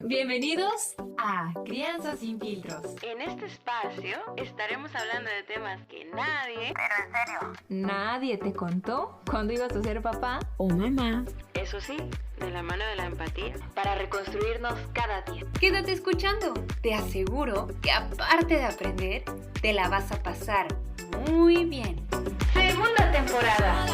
Bienvenidos a Crianza sin filtros. En este espacio estaremos hablando de temas que Nadie te contó cuando ibas a ser papá o mamá. eso sí, de la mano de la empatía, para reconstruirnos cada día. Quédate escuchando, te aseguro que aparte de aprender, te la vas a pasar muy bien. Segunda temporada.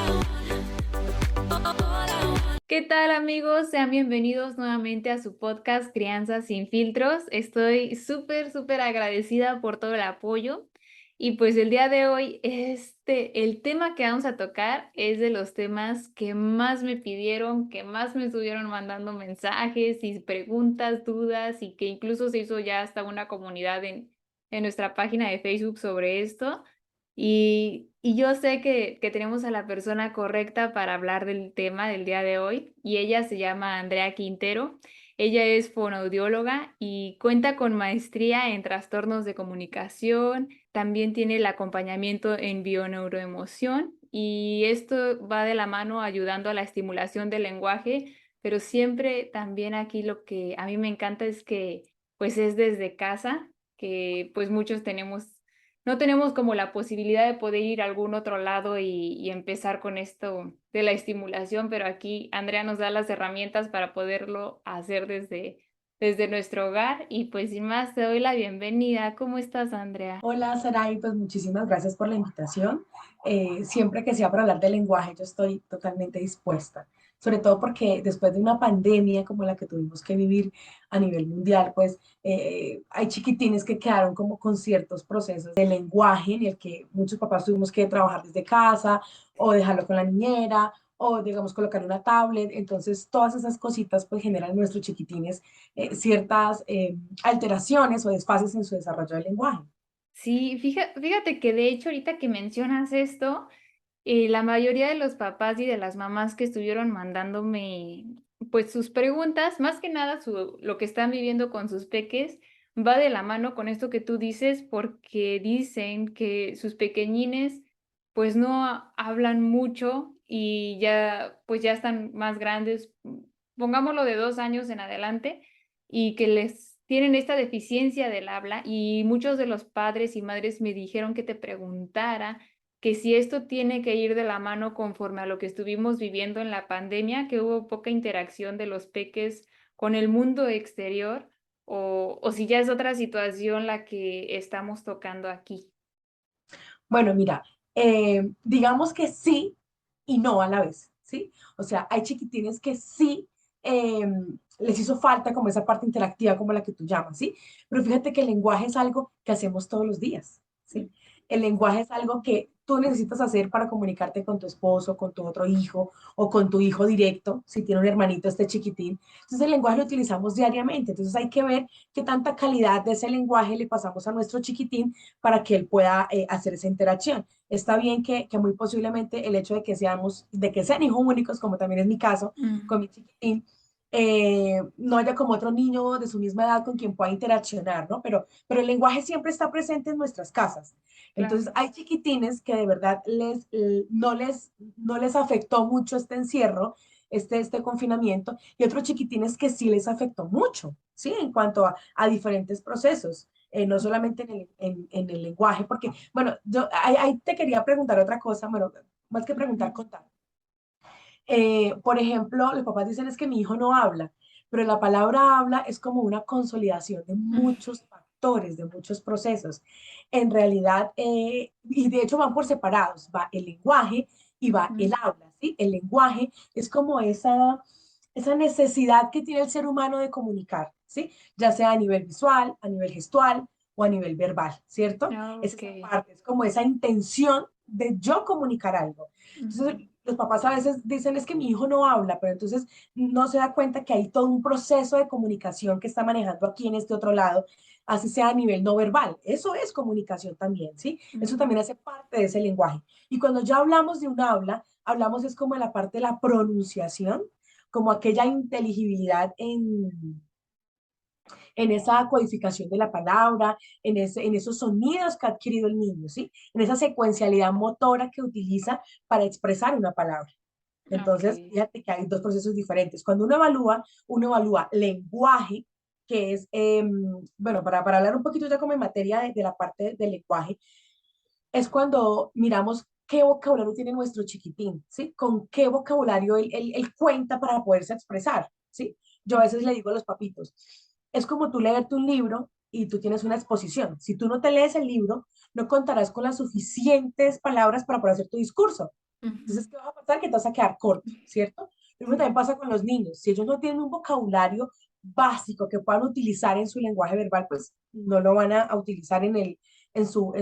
¿Qué tal, amigos? Sean bienvenidos nuevamente a su podcast Crianza sin filtros. Estoy súper agradecida por todo el apoyo. Y pues el día de hoy, el tema que vamos a tocar es de los temas que más me pidieron, que más me estuvieron mandando mensajes y preguntas, dudas, y que incluso se hizo ya hasta una comunidad en nuestra página de Facebook sobre esto. Y yo sé que tenemos a la persona correcta para hablar del tema del día de hoy, y ella se llama Andrea Quintero. Ella es fonoaudióloga y cuenta con maestría en trastornos de comunicación. También tiene el acompañamiento en bioneuroemoción, y esto va de la mano ayudando a la estimulación del lenguaje, pero siempre también aquí lo que a mí me encanta es que pues es desde casa, que pues muchos no tenemos como la posibilidad de poder ir a algún otro lado y empezar con esto de la estimulación, pero aquí Andrea nos da las herramientas para poderlo hacer desde nuestro hogar. Y pues sin más, te doy la bienvenida. ¿Cómo estás, Andrea? Hola, Saray, pues muchísimas gracias por la invitación. Siempre que sea para hablar de lenguaje, yo estoy totalmente dispuesta, sobre todo porque después de una pandemia como la que tuvimos que vivir a nivel mundial, pues hay chiquitines que quedaron como con ciertos procesos de lenguaje en el que muchos papás tuvimos que trabajar desde casa o dejarlo con la niñera o digamos colocar una tablet. Entonces todas esas cositas pues generan en nuestros chiquitines ciertas alteraciones o desfases en su desarrollo del lenguaje. Sí, fíjate que de hecho ahorita que mencionas esto, la mayoría de los papás y de las mamás que estuvieron mandándome pues sus preguntas, más que nada lo que están viviendo con sus peques, va de la mano con esto que tú dices, porque dicen que sus pequeñines pues no hablan mucho y ya pues ya están más grandes, pongámoslo de 2 años en adelante, y que les tienen esta deficiencia del habla, y muchos de los padres y madres me dijeron que te preguntara que si esto tiene que ir de la mano conforme a lo que estuvimos viviendo en la pandemia, que hubo poca interacción de los peques con el mundo exterior, o si ya es otra situación la que estamos tocando aquí. Bueno, mira, digamos que sí y no a la vez, ¿sí? O sea, hay chiquitines que sí eh, les hizo falta como esa parte interactiva como la que tú llamas, ¿sí? Pero fíjate que el lenguaje es algo que hacemos todos los días, ¿sí? El lenguaje es algo que tú necesitas hacer para comunicarte con tu esposo, con tu otro hijo o con tu hijo directo, si tiene un hermanito este chiquitín. Entonces el lenguaje lo utilizamos diariamente, entonces hay que ver qué tanta calidad de ese lenguaje le pasamos a nuestro chiquitín para que él pueda hacer esa interacción. Está bien que muy posiblemente el hecho de que sean hijos únicos, como también es mi caso con mi chiquitín, no haya como otro niño de su misma edad con quien pueda interaccionar, ¿no? Pero el lenguaje siempre está presente en nuestras casas. Claro. Entonces, hay chiquitines que de verdad no les afectó mucho este encierro, este confinamiento, y otros chiquitines que sí les afectó mucho, ¿sí? En cuanto a diferentes procesos, no solamente en el lenguaje, porque, bueno, yo ahí te quería preguntar otra cosa, bueno, más que preguntar, contar. Por ejemplo, los papás dicen es que mi hijo no habla, pero la palabra habla es como una consolidación de muchos factores, de muchos procesos. En realidad, y de hecho van por separados, va el lenguaje y va el habla, ¿sí? El lenguaje es como esa necesidad que tiene el ser humano de comunicar, ¿sí? Ya sea a nivel visual, a nivel gestual o a nivel verbal, ¿cierto? Es Ok. esa parte, es como esa intención de yo comunicar algo. Entonces, los papás a veces dicen es que mi hijo no habla, pero entonces no se da cuenta que hay todo un proceso de comunicación que está manejando aquí en este otro lado, así sea a nivel no verbal. Eso es comunicación también, ¿sí? Eso también hace parte de ese lenguaje. Y cuando ya hablamos de un habla, hablamos es como de la parte de la pronunciación, como aquella inteligibilidad en esa codificación de la palabra, en esos sonidos que ha adquirido el niño, ¿sí? En esa secuencialidad motora que utiliza para expresar una palabra. Ok. Entonces, fíjate que hay dos procesos diferentes. Cuando uno evalúa lenguaje, que es, bueno, para hablar un poquito ya como en materia de la parte del lenguaje, es cuando miramos qué vocabulario tiene nuestro chiquitín, ¿sí? Con qué vocabulario él cuenta para poderse expresar, ¿sí? Yo a veces le digo a los papitos, es como tú leerte un libro y tú tienes una exposición. Si tú no te lees el libro, no contarás con las suficientes palabras para poder hacer tu discurso. Entonces, Ujú. ¿qué va a pasar? Que te vas a quedar corto, ¿cierto? Lo mismo también Sí. pasa con los niños. Si ellos no tienen un vocabulario básico que puedan utilizar en su lenguaje verbal, pues no lo van a utilizar en su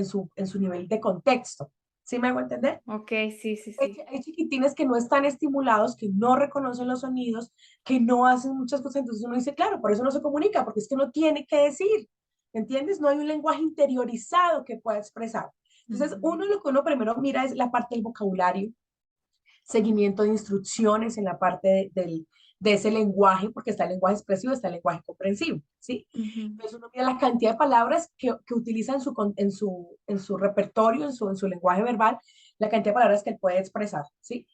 nivel de contexto. ¿Sí me hago entender? Ok, sí, sí, Hay, sí. hay chiquitines que no están estimulados, que no reconocen los sonidos, que no hacen muchas cosas. Entonces uno dice, claro, por eso no se comunica, porque es que no tiene que decir. ¿Entiendes? No hay un lenguaje interiorizado que pueda expresar. Entonces, Ujú. uno lo que uno primero mira es la parte del vocabulario, seguimiento de instrucciones en la parte de ese lenguaje, porque está el lenguaje expresivo, está el lenguaje comprensivo, ¿sí? Ujú. Entonces uno mira la cantidad de palabras que utiliza en su repertorio, en su lenguaje verbal, la cantidad de palabras que él puede expresar, ¿sí?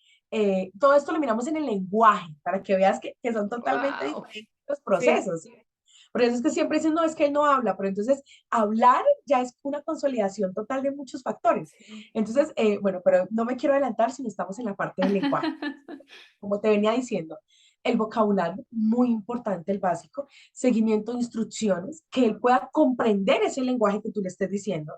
Todo esto lo miramos en el lenguaje, para que veas que son totalmente Wow. diferentes los Sí. procesos, ¿sí? Por eso es que siempre dicen, no, es que él no habla, pero entonces hablar ya es una consolidación total de muchos factores. Sí. Entonces, bueno, pero no me quiero adelantar si no estamos en la parte del lenguaje. Como te venía diciendo, el vocabulario, muy importante, el básico, seguimiento de instrucciones, que él pueda comprender ese lenguaje que tú le estés diciendo,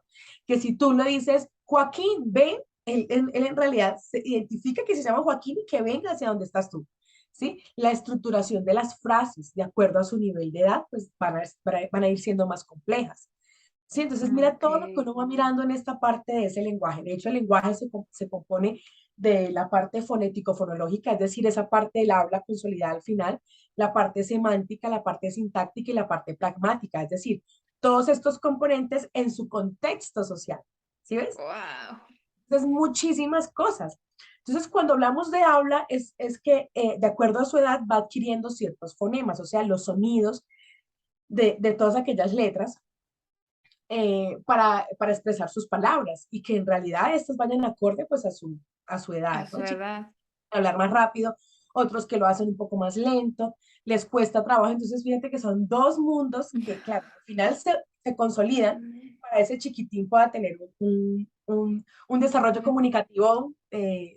que si tú le dices, Joaquín, ven, él en realidad se identifica que se llama Joaquín y que venga hacia donde estás tú. ¿Sí? La estructuración de las frases, de acuerdo a su nivel de edad, pues van a ir siendo más complejas. Sí, entonces mira Ok. todo lo que uno va mirando en esta parte de ese lenguaje. De hecho, el lenguaje se compone de la parte fonético-fonológica, es decir, esa parte del habla consolidada al final, la parte semántica, la parte sintáctica y la parte pragmática, es decir, todos estos componentes en su contexto social. ¿Sí ves? Wow. Entonces, muchísimas cosas. Entonces, cuando hablamos de habla, es que de acuerdo a su edad va adquiriendo ciertos fonemas, o sea, los sonidos de todas aquellas letras para expresar sus palabras y que en realidad estas vayan acorde pues a su A edad, su ¿no? Chicos, edad. hablar más rápido, otros que lo hacen un poco más lento, les cuesta trabajo, entonces fíjate que son dos mundos que, claro, al final se consolidan para ese chiquitín pueda tener un desarrollo comunicativo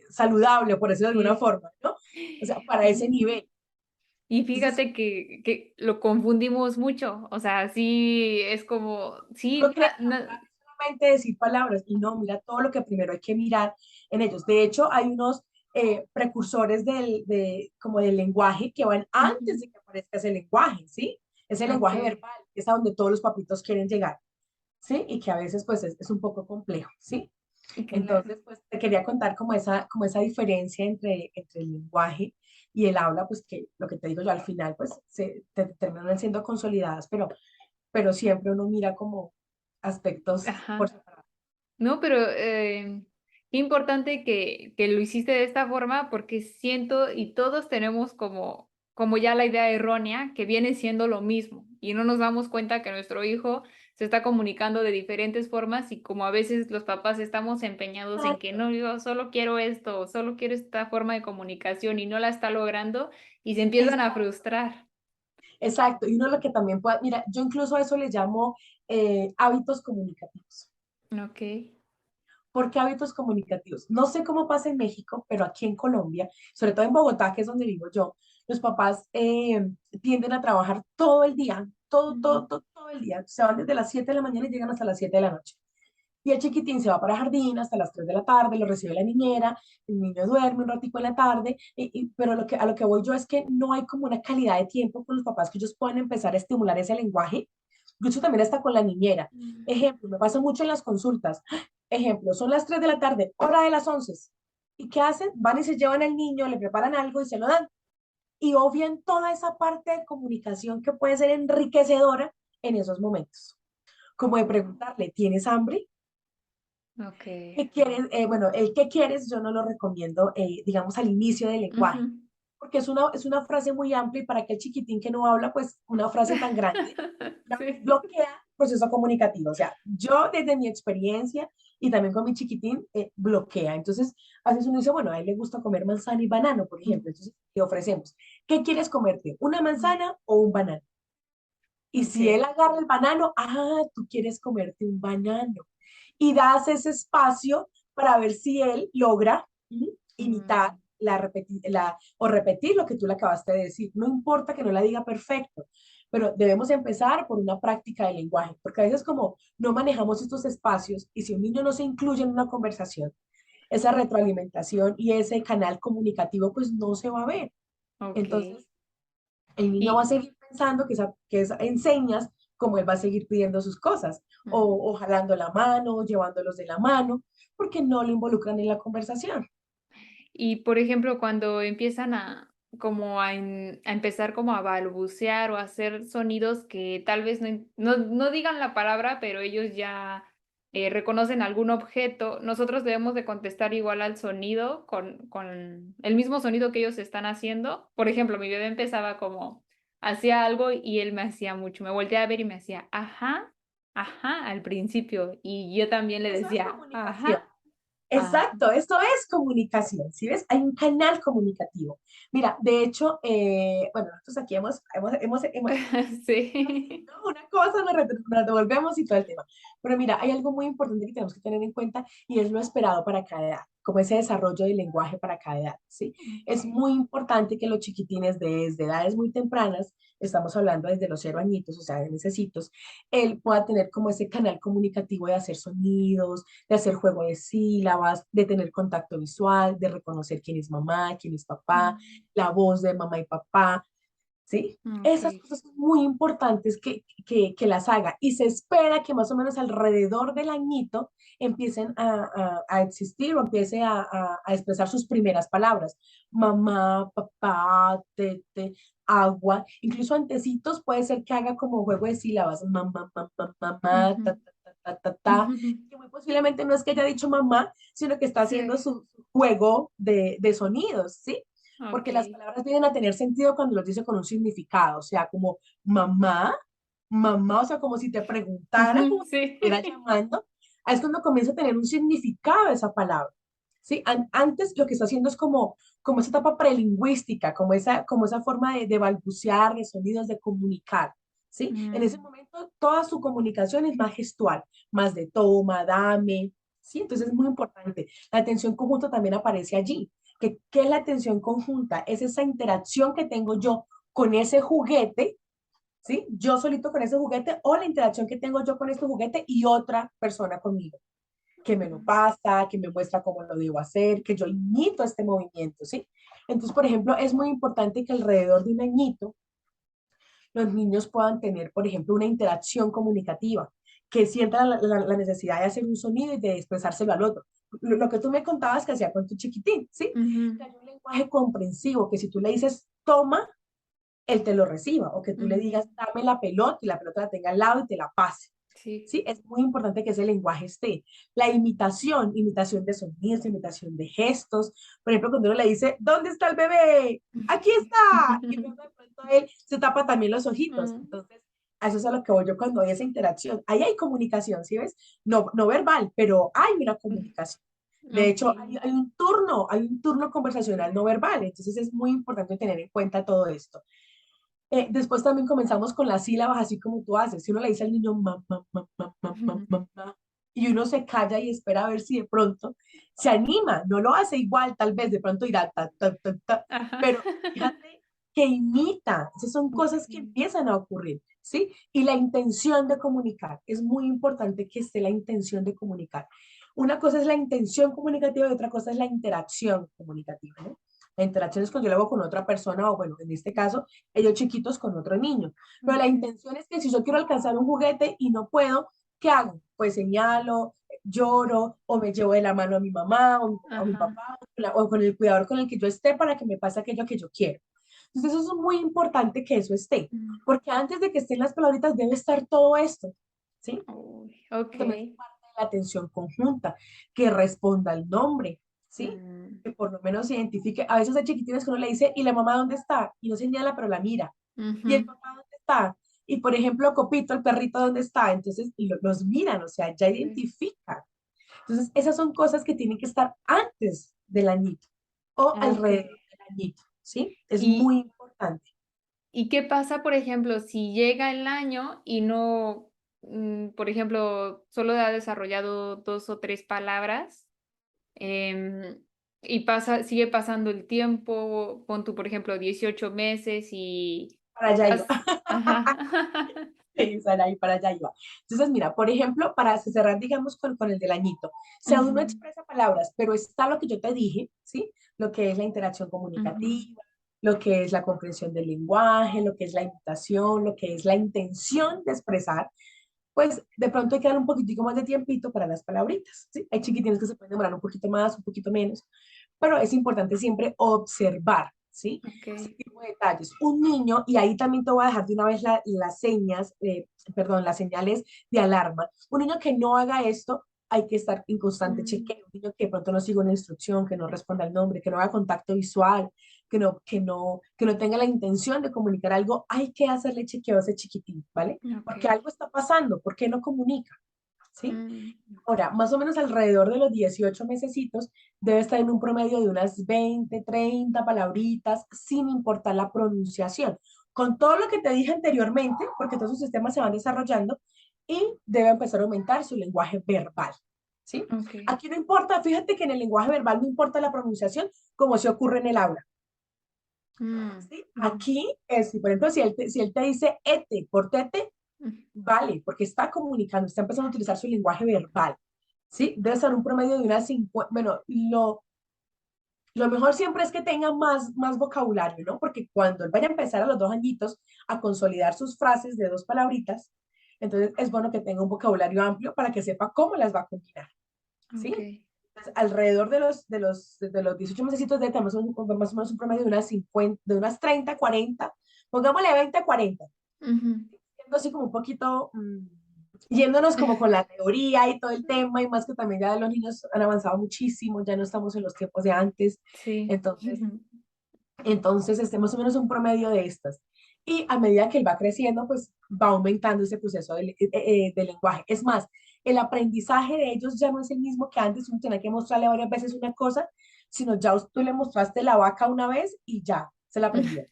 saludable, por decirlo de alguna Sí. forma, ¿no? O sea, para ese nivel. Y Entonces, fíjate que lo confundimos mucho, o sea, sí es como, sí, uno cree que na hablar es solamente decir palabras y no, mira todo lo que primero hay que mirar en ellos. De hecho, hay unos precursores como del lenguaje que van antes ujú, de que aparezca ese lenguaje, ¿sí? Ese lenguaje okey, verbal, es a donde todos los papitos quieren llegar, ¿sí? Y que a veces pues es un poco complejo, ¿sí? claro. Entonces, pues te quería contar como esa diferencia entre el lenguaje y el habla, pues que lo que te digo yo al final, pues terminan siendo consolidadas, pero siempre uno mira como aspectos por Ajá. separado. No, pero, qué importante que lo hiciste de esta forma, porque siento y todos tenemos como ya la idea errónea que viene siendo lo mismo, y no nos damos cuenta que nuestro hijo se está comunicando de diferentes formas, y como a veces los papás estamos empeñados en que Exacto, no, yo solo quiero esto, solo quiero esta forma de comunicación, y no la está logrando, y se empiezan a exacto, frustrar. exacto. Y uno lo que también puede, mira, yo incluso a eso le llamo hábitos comunicativos. Okey. ¿Por qué hábitos comunicativos? No sé cómo pasa en México, pero aquí en Colombia, sobre todo en Bogotá, que es donde vivo yo, los papás tienden a trabajar todo el día, todo, Ujú. todo, todo, todo el día. Se van desde las 7 de la mañana y llegan hasta las 7 de la noche. Y el chiquitín se va para jardín hasta las 3 de la tarde, lo recibe la niñera, el niño duerme un ratico en la tarde, pero a lo que voy yo es que no hay como una calidad de tiempo con los papás que ellos puedan empezar a estimular ese lenguaje, incluso también está con la niñera. Ejemplo, me pasa mucho en las consultas. Ejemplo, son las 3 de la tarde, hora de las 11. ¿Y qué hacen? Van y se llevan al niño, le preparan algo y se lo dan. Y obvian toda esa parte de comunicación que puede ser enriquecedora en esos momentos. Como de preguntarle, ¿tienes hambre? Okey. ¿Qué quieres? Bueno, el qué quieres yo no lo recomiendo, digamos, al inicio del lenguaje, Ujú. porque es una frase muy amplia y para aquel chiquitín que no habla, pues una frase tan grande ya Sí. bloquea el proceso comunicativo. O sea, yo desde mi experiencia y también con mi chiquitín, bloquea. Entonces, a veces uno dice, bueno, a él le gusta comer manzana y banano, por ejemplo. Entonces, le ofrecemos, ¿qué quieres comerte? ¿Una manzana o un banano? Y si él agarra el banano, tú quieres comerte un banano. Y das ese espacio para ver si él logra imitar Mm, o repetir lo que tú le acabaste de decir. No importa que no la diga perfecto, pero debemos empezar por una práctica de lenguaje, porque a veces como no manejamos estos espacios y si un niño no se incluye en una conversación, esa retroalimentación y ese canal comunicativo pues no se va a ver. ok. Entonces, el niño va a Y, seguir pensando que enseñas como él va a seguir pidiendo sus cosas, mm, o jalando la mano, o llevándolos de la mano, porque no lo involucran en la conversación. y por ejemplo, cuando empiezan a empezar como a balbucear o a hacer sonidos que tal vez no digan la palabra, pero ellos ya reconocen algún objeto, nosotros debemos de contestar igual al sonido con el mismo sonido que ellos están haciendo. Por ejemplo, mi bebé empezaba como, hacía algo y él me hacía mucho, me volteaba a ver y me hacía, ajá, ajá, al principio, y yo también le Eso es decía, comunicación. ajá, ajá. Exacto, esto es comunicación, ¿sí ves? Hay un canal comunicativo. Mira, de hecho, bueno, nosotros aquí hemos Sí. ¿no? Una cosa, nos devolvemos y todo el tema. Pero mira, hay algo muy importante que tenemos que tener en cuenta y es lo esperado para cada edad, como ese desarrollo del lenguaje para cada edad, ¿sí? Es Okay. muy importante que los chiquitines desde edades muy tempranas, estamos hablando desde los 0 añitos, o sea, de necesitos, él pueda tener como ese canal comunicativo de hacer sonidos, de hacer juego de sílabas, de tener contacto visual, de reconocer quién es mamá, quién es papá, Mm, la voz de mamá y papá, ¿sí? Esas okey. cosas son muy importantes que las haga y se espera que más o menos alrededor del añito empiecen a existir o empiece a expresar sus primeras palabras. Mamá, papá, tete, agua. Incluso antecitos puede ser que haga como juego de sílabas. Mamá, mamá, mamá, Ujú. ta, ta, ta, ta, ta, ta. Que muy posiblemente no es que haya dicho mamá, sino que está haciendo Sí, su juego de sonidos, ¿sí? Porque las okey. palabras vienen a tener sentido cuando los dice con un significado, o sea, como mamá, mamá, o sea, como si te preguntara, Ujú, como si te sí. estuviera llamando, es cuando comienza a tener un significado esa palabra. ¿Sí? Antes lo que está haciendo es como esa etapa prelingüística, como esa forma de balbucear, de sonidos, de comunicar. ¿Sí? En ese Mm, momento toda su comunicación es más gestual, más de toma, dame, ¿sí? Entonces es muy importante. La atención conjunta también aparece allí. ¿Qué es la atención conjunta? Es esa interacción que tengo yo con ese juguete, ¿sí? Yo solito con ese juguete o la interacción que tengo yo con este juguete y otra persona conmigo, que me lo mm, pasa, que me muestra cómo lo debo hacer, que yo imito este movimiento, ¿sí? Entonces, por ejemplo, es muy importante que alrededor de un añito los niños puedan tener, por ejemplo, una interacción comunicativa, que sientan la necesidad de hacer un sonido y de expresárselo al otro. Lo que tú me contabas que hacía con tu chiquitín, ¿sí? Que ujú, hay un lenguaje comprensivo, que si tú le dices toma, él te lo reciba, o que tú le ujú. digas dame la pelota y la pelota la tenga al lado y te la pase. Sí. Sí, es muy importante que ese lenguaje esté. La imitación de sonidos, imitación de gestos. Por ejemplo, cuando uno le dice, ¿dónde está el bebé? Aquí está. Y luego de pronto él se tapa también los ojitos. Mm, Entonces, a eso es a lo que voy yo cuando hay esa interacción. Ahí hay comunicación, ¿sí ves? No, no verbal, pero hay una mm, comunicación. De hecho, okey. hay un turno conversacional no verbal. Entonces, es muy importante tener en cuenta todo esto. Después también comenzamos con las sílabas, así como tú haces. Si uno le dice al niño mamá, mamá, mamá, mamá, y uno se calla y espera a ver si de pronto se anima, no lo hace igual, tal vez de pronto irá ta, ta, ta, ta, Ajá. pero fíjate que imita. Esas son cosas que Okey. empiezan a ocurrir, ¿sí? Y la intención de comunicar. Es muy importante que esté la intención de comunicar. Una cosa es la intención comunicativa y otra cosa es la interacción comunicativa, ¿no? La interacción es cuando yo lo hago con otra persona o, bueno, en este caso, ellos chiquitos con otro niño. Pero la Okey. intención es que si yo quiero alcanzar un juguete y no puedo, ¿qué hago? Pues señalo, lloro o me llevo de la mano a mi mamá o a mi Ajá. papá o con el cuidador con el que yo esté para que me pase aquello que yo quiero. Entonces eso es muy importante que eso esté, Mm. porque antes de que estén las palabritas debe estar todo esto, ¿sí? Uy, También es okey. parte de la atención conjunta, que responda el nombre, ¿sí? Mm, Que por lo menos se identifique. A veces hay chiquitines que uno le dice, ¿y la mamá dónde está? Y no señala, pero la mira. ¿Y el ujú. papá dónde está? Y por ejemplo, Copito, el perrito, ¿dónde está? Entonces los miran, o sea, ya Sí. identifican. Entonces, esas son cosas que tienen que estar antes del añito o Okey. alrededor del añito, ¿sí? Es muy Y importante. ¿Y qué pasa, por ejemplo, si llega el año y no, por ejemplo, solo ha desarrollado 2 o 3 palabras, em, y sigue pasando el tiempo, pon tú, por ejemplo, 18 meses y Para allá iba. estás ajá. Sí, Saraí, para allá iba. Entonces, mira, por ejemplo, para cerrar, digamos, con el del añito, si aún no Ujú, expresa palabras, pero está lo que yo te dije, ¿sí? Lo que es la interacción ujú, comunicativa, lo que es la comprensión del lenguaje, lo que es la imitación, lo que es la intención de expresar, pues de pronto hay que dar un poquitico más de tiempito para las palabritas, ¿sí? Hay chiquitines que se pueden demorar un poquito más, un poquito menos, pero es importante siempre observar, ¿sí? Ese okey. tipo de detalles. Un niño, y ahí también te voy a dejar de una vez las señas, perdón, las señales de alarma. Un niño que no haga esto, hay que estar en constante Mm, chequeo. Un niño que de pronto no siga una instrucción, que no responda al nombre, que no haga contacto visual, que no tenga la intención de comunicar algo, hay que hacerle chequeo a ese chiquitín, ¿vale? Porque okey. algo está pasando, ¿por qué no comunica? ¿Sí? Mm, Ahora, más o menos alrededor de los 18 mesecitos, debe estar en un promedio de unas 20, 30 palabritas, sin importar la pronunciación. Con todo lo que te dije anteriormente, porque todos sus sistemas se van desarrollando y debe empezar a aumentar su lenguaje verbal. ¿Sí? okey. Aquí no importa, fíjate que en el lenguaje verbal no importa la pronunciación, como se ocurre en el aula. ¿Sí? Mm, Aquí, si por ejemplo, si él te dice ete por tete, mm, vale, porque está comunicando, está empezando a utilizar su lenguaje verbal. ¿Sí? Debe ser un promedio de unas 50, bueno, lo mejor siempre es que tenga más vocabulario, ¿no? Porque cuando él vaya a empezar a los 2 añitos a consolidar sus frases de 2 palabritas, entonces es bueno que tenga un vocabulario amplio para que sepa cómo las va a combinar, ¿sí? okey. Entonces, alrededor de los 18 meses de tenemos más o menos un promedio de unas 50, de unas 30, 40, pongámosle 20 a 40, Ujú. siendo así como un poquito, yéndonos como con la teoría y todo el tema, y más que también ya los niños han avanzado muchísimo, ya no estamos en los tiempos de antes, Sí. entonces, más o menos un promedio de estas. Y a medida que él va creciendo, pues va aumentando ese proceso de lenguaje. Es más, el aprendizaje de ellos ya no es el mismo que antes, uno tenía que mostrarle varias veces una cosa, sino ya tú le mostraste la vaca una vez y ya se la aprendió.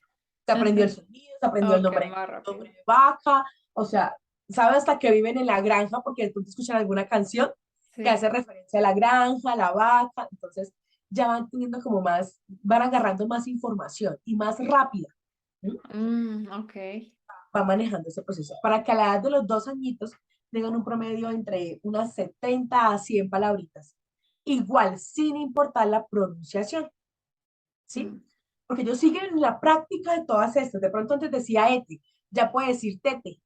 Se aprendió el sonido, se aprendió el Okey, nombre, más el nombre rápido. de vaca, o sea, sabe hasta que viven en la granja, porque después escuchan alguna canción que Sí. hace referencia a la granja, a la vaca, entonces ya van teniendo como más, van agarrando más información y más rápida, ¿sí? Okey. Va manejando ese proceso, para que a la edad de los 2 añitos tengan un promedio entre unas 70 a 100 palabritas, igual, sin importar la pronunciación, ¿sí? Mm, Porque ellos siguen en la práctica de todas estas, de pronto antes decía ete, ya puede decir tete,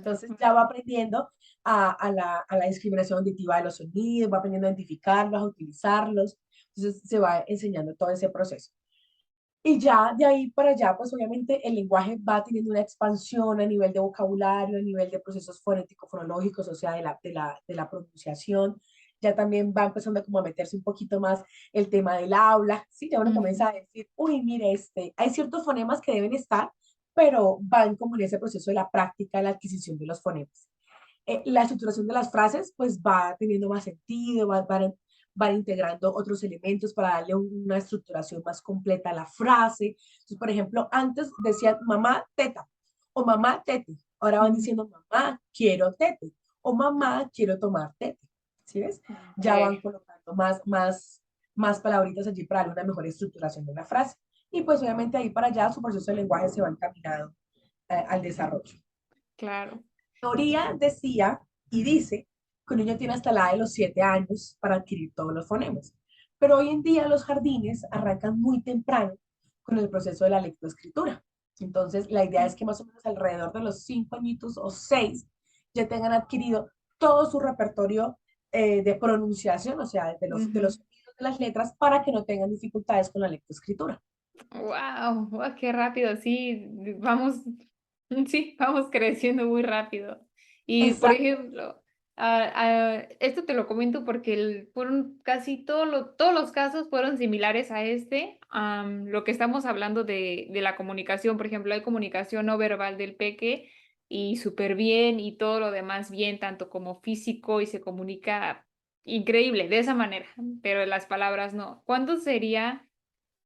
entonces ya va okey. aprendiendo a la discriminación auditiva de los sonidos, va aprendiendo a identificarlos, a utilizarlos, entonces se va enseñando todo ese proceso. Y ya de ahí para allá, pues obviamente el lenguaje va teniendo una expansión a nivel de vocabulario, a nivel de procesos fonético-fonológicos, o sea, de la pronunciación. Ya también va empezando como a meterse un poquito más el tema del habla, ¿sí? Ya uno Ujú, comienza a decir, uy, mire, hay ciertos fonemas que deben estar, pero van como en ese proceso de la práctica, de la adquisición de los fonemas. La estructuración de las frases, pues va teniendo más sentido, van integrando otros elementos para darle una estructuración más completa a la frase. Entonces, por ejemplo, antes decían mamá teta o mamá tete. Ahora van ujú. diciendo mamá quiero tete o mamá quiero tomar tete. ¿Sí ves? Ya van Okey, colocando más palabritas allí para darle una mejor estructuración de la frase. Y pues obviamente ahí para allá su proceso de lenguaje se va encaminado al desarrollo. claro. Teoría decía y dice que un niño tiene hasta la edad de los 7 años para adquirir todos los fonemas. Pero hoy en día los jardines arrancan muy temprano con el proceso de la lectoescritura. Entonces, la idea es que más o menos alrededor de los 5 añitos o 6 ya tengan adquirido todo su repertorio de pronunciación, o sea, de los Ujú. sonidos de las letras, para que no tengan dificultades con la lectoescritura. Guau, qué rápido, sí, vamos, sí, vamos creciendo muy rápido. Y, por Exacto. ejemplo, esto te lo comento porque fueron casi todos los casos fueron similares a este, lo que estamos hablando de la comunicación, por ejemplo, hay comunicación no verbal del peque y súper bien y todo lo demás bien, tanto como físico y se comunica increíble de esa manera, pero las palabras no. ¿Cuándo sería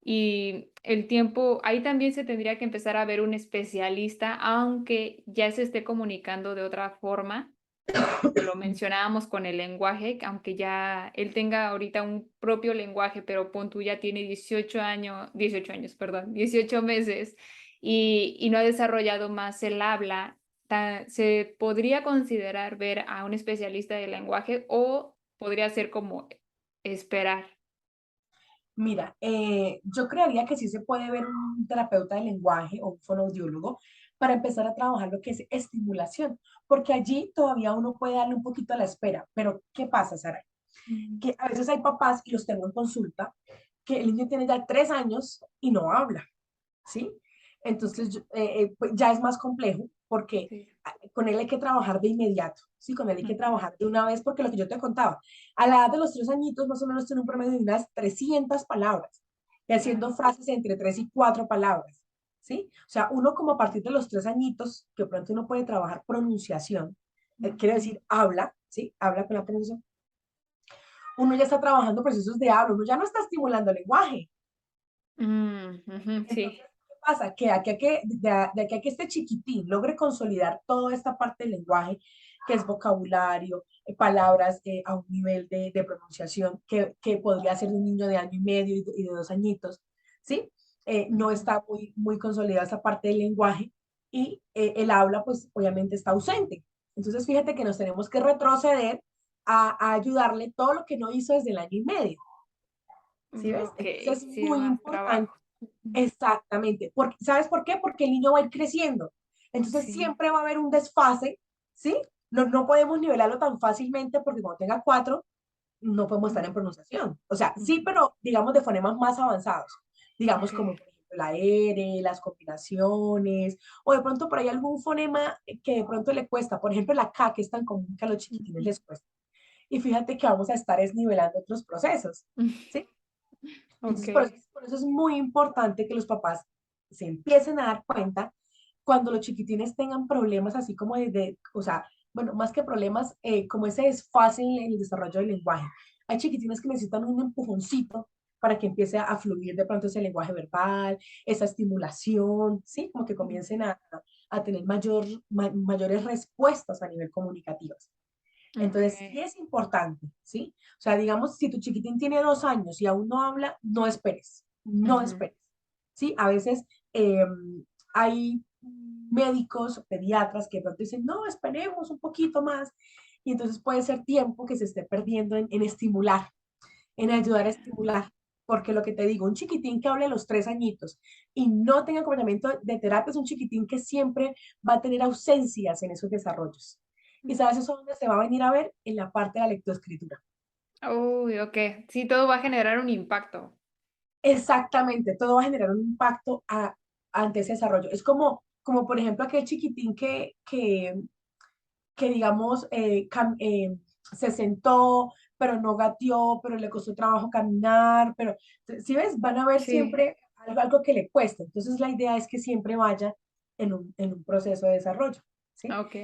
y el tiempo, ahí también se tendría que empezar a ver un especialista, aunque ya se esté comunicando de otra forma, como lo mencionábamos con el lenguaje, que aunque ya él tenga ahorita un propio lenguaje, pero pon tú ya tiene 18 años, perdón, 18 meses y no ha desarrollado más el habla, se podría considerar ver a un especialista de lenguaje o podría ser como esperar. Mira, yo creería que sí se puede ver un terapeuta de lenguaje o un fonoaudiólogo para empezar a trabajar lo que es estimulación, porque allí todavía uno puede darle un poquito a la espera. Pero, ¿qué pasa, Sara? Mm. Que a veces hay papás, y los tengo en consulta, que el niño tiene ya 3 años y no habla, ¿sí? Entonces, pues ya es más complejo porque Sí. con él hay que trabajar de inmediato, ¿sí? Con él hay que Ujú. trabajar de una vez porque lo que yo te contaba, a la edad de los 3 añitos más o menos tiene un promedio de unas 300 palabras y haciendo Claro. frases entre 3 y 4 palabras, ¿sí? O sea, uno como a partir de los 3 añitos, que pronto uno puede trabajar pronunciación, quiere decir habla, ¿sí? Habla con la pronunciación. Uno ya está trabajando procesos de habla, uno ya no está estimulando el lenguaje. Ujú, Entonces, sí. ¿qué pasa? Que de aquí a que este chiquitín logre consolidar toda esta parte del lenguaje, que es vocabulario, palabras a un nivel de pronunciación que podría ser de un niño de 1 año y medio y de 2 añitos, ¿sí? No Ujú. está muy consolidada esta parte del lenguaje y el habla, pues obviamente está ausente. Entonces, fíjate que nos tenemos que retroceder a ayudarle todo lo que no hizo desde el 1 año y medio, ¿sí ves? Ok, Entonces, es sí, muy más importante. trabajo. Ujú. Exactamente. ¿Sabes por qué? Porque el niño va a ir creciendo. Entonces Sí. siempre va a haber un desfase, ¿sí? No podemos nivelarlo tan fácilmente porque cuando tenga 4, no podemos estar en pronunciación. O sea, sí, Ujú. pero digamos de fonemas más avanzados. Digamos Ok. como por ejemplo la R, las combinaciones, o de pronto por ahí algún fonema que de pronto le cuesta. Por ejemplo, la K, que es tan común que a los chiquitines Ujú. les cuesta. Y fíjate que vamos a estar desnivelando otros procesos, ¿sí? Ok. Entonces, por eso es muy importante que los papás se empiecen a dar cuenta cuando los chiquitines tengan problemas así como o sea, bueno, más que problemas, como ese desfase en el desarrollo del lenguaje. Hay chiquitines que necesitan un empujoncito para que empiece a fluir de pronto ese lenguaje verbal, esa estimulación, ¿sí? Como que comiencen a tener mayores respuestas a nivel comunicativo. Ok. Entonces, sí es importante, ¿sí? O sea, digamos, si tu chiquitín tiene 2 años y aún no habla, no esperes, no Ujú. esperes, ¿sí? A veces hay médicos, pediatras que de pronto dicen, no, esperemos un poquito más, y entonces puede ser tiempo que se esté perdiendo en estimular, en ayudar a estimular, porque lo que te digo, un chiquitín que hable a los 3 añitos y no tenga acompañamiento de terapia es un chiquitín que siempre va a tener ausencias en esos desarrollos. Y sabes eso dónde se va a venir a ver en la parte de la lectoescritura. Uy, ok. Sí, todo va a generar un impacto. Exactamente, todo va a generar un impacto ante ese desarrollo. Es como por ejemplo aquel chiquitín que digamos, se sentó, pero no gateó, pero le costó trabajo caminar, pero, si ves, van a ver Sí. siempre algo que le cuesta. Entonces, la idea es que siempre vaya en un proceso de desarrollo, ¿sí? Ok.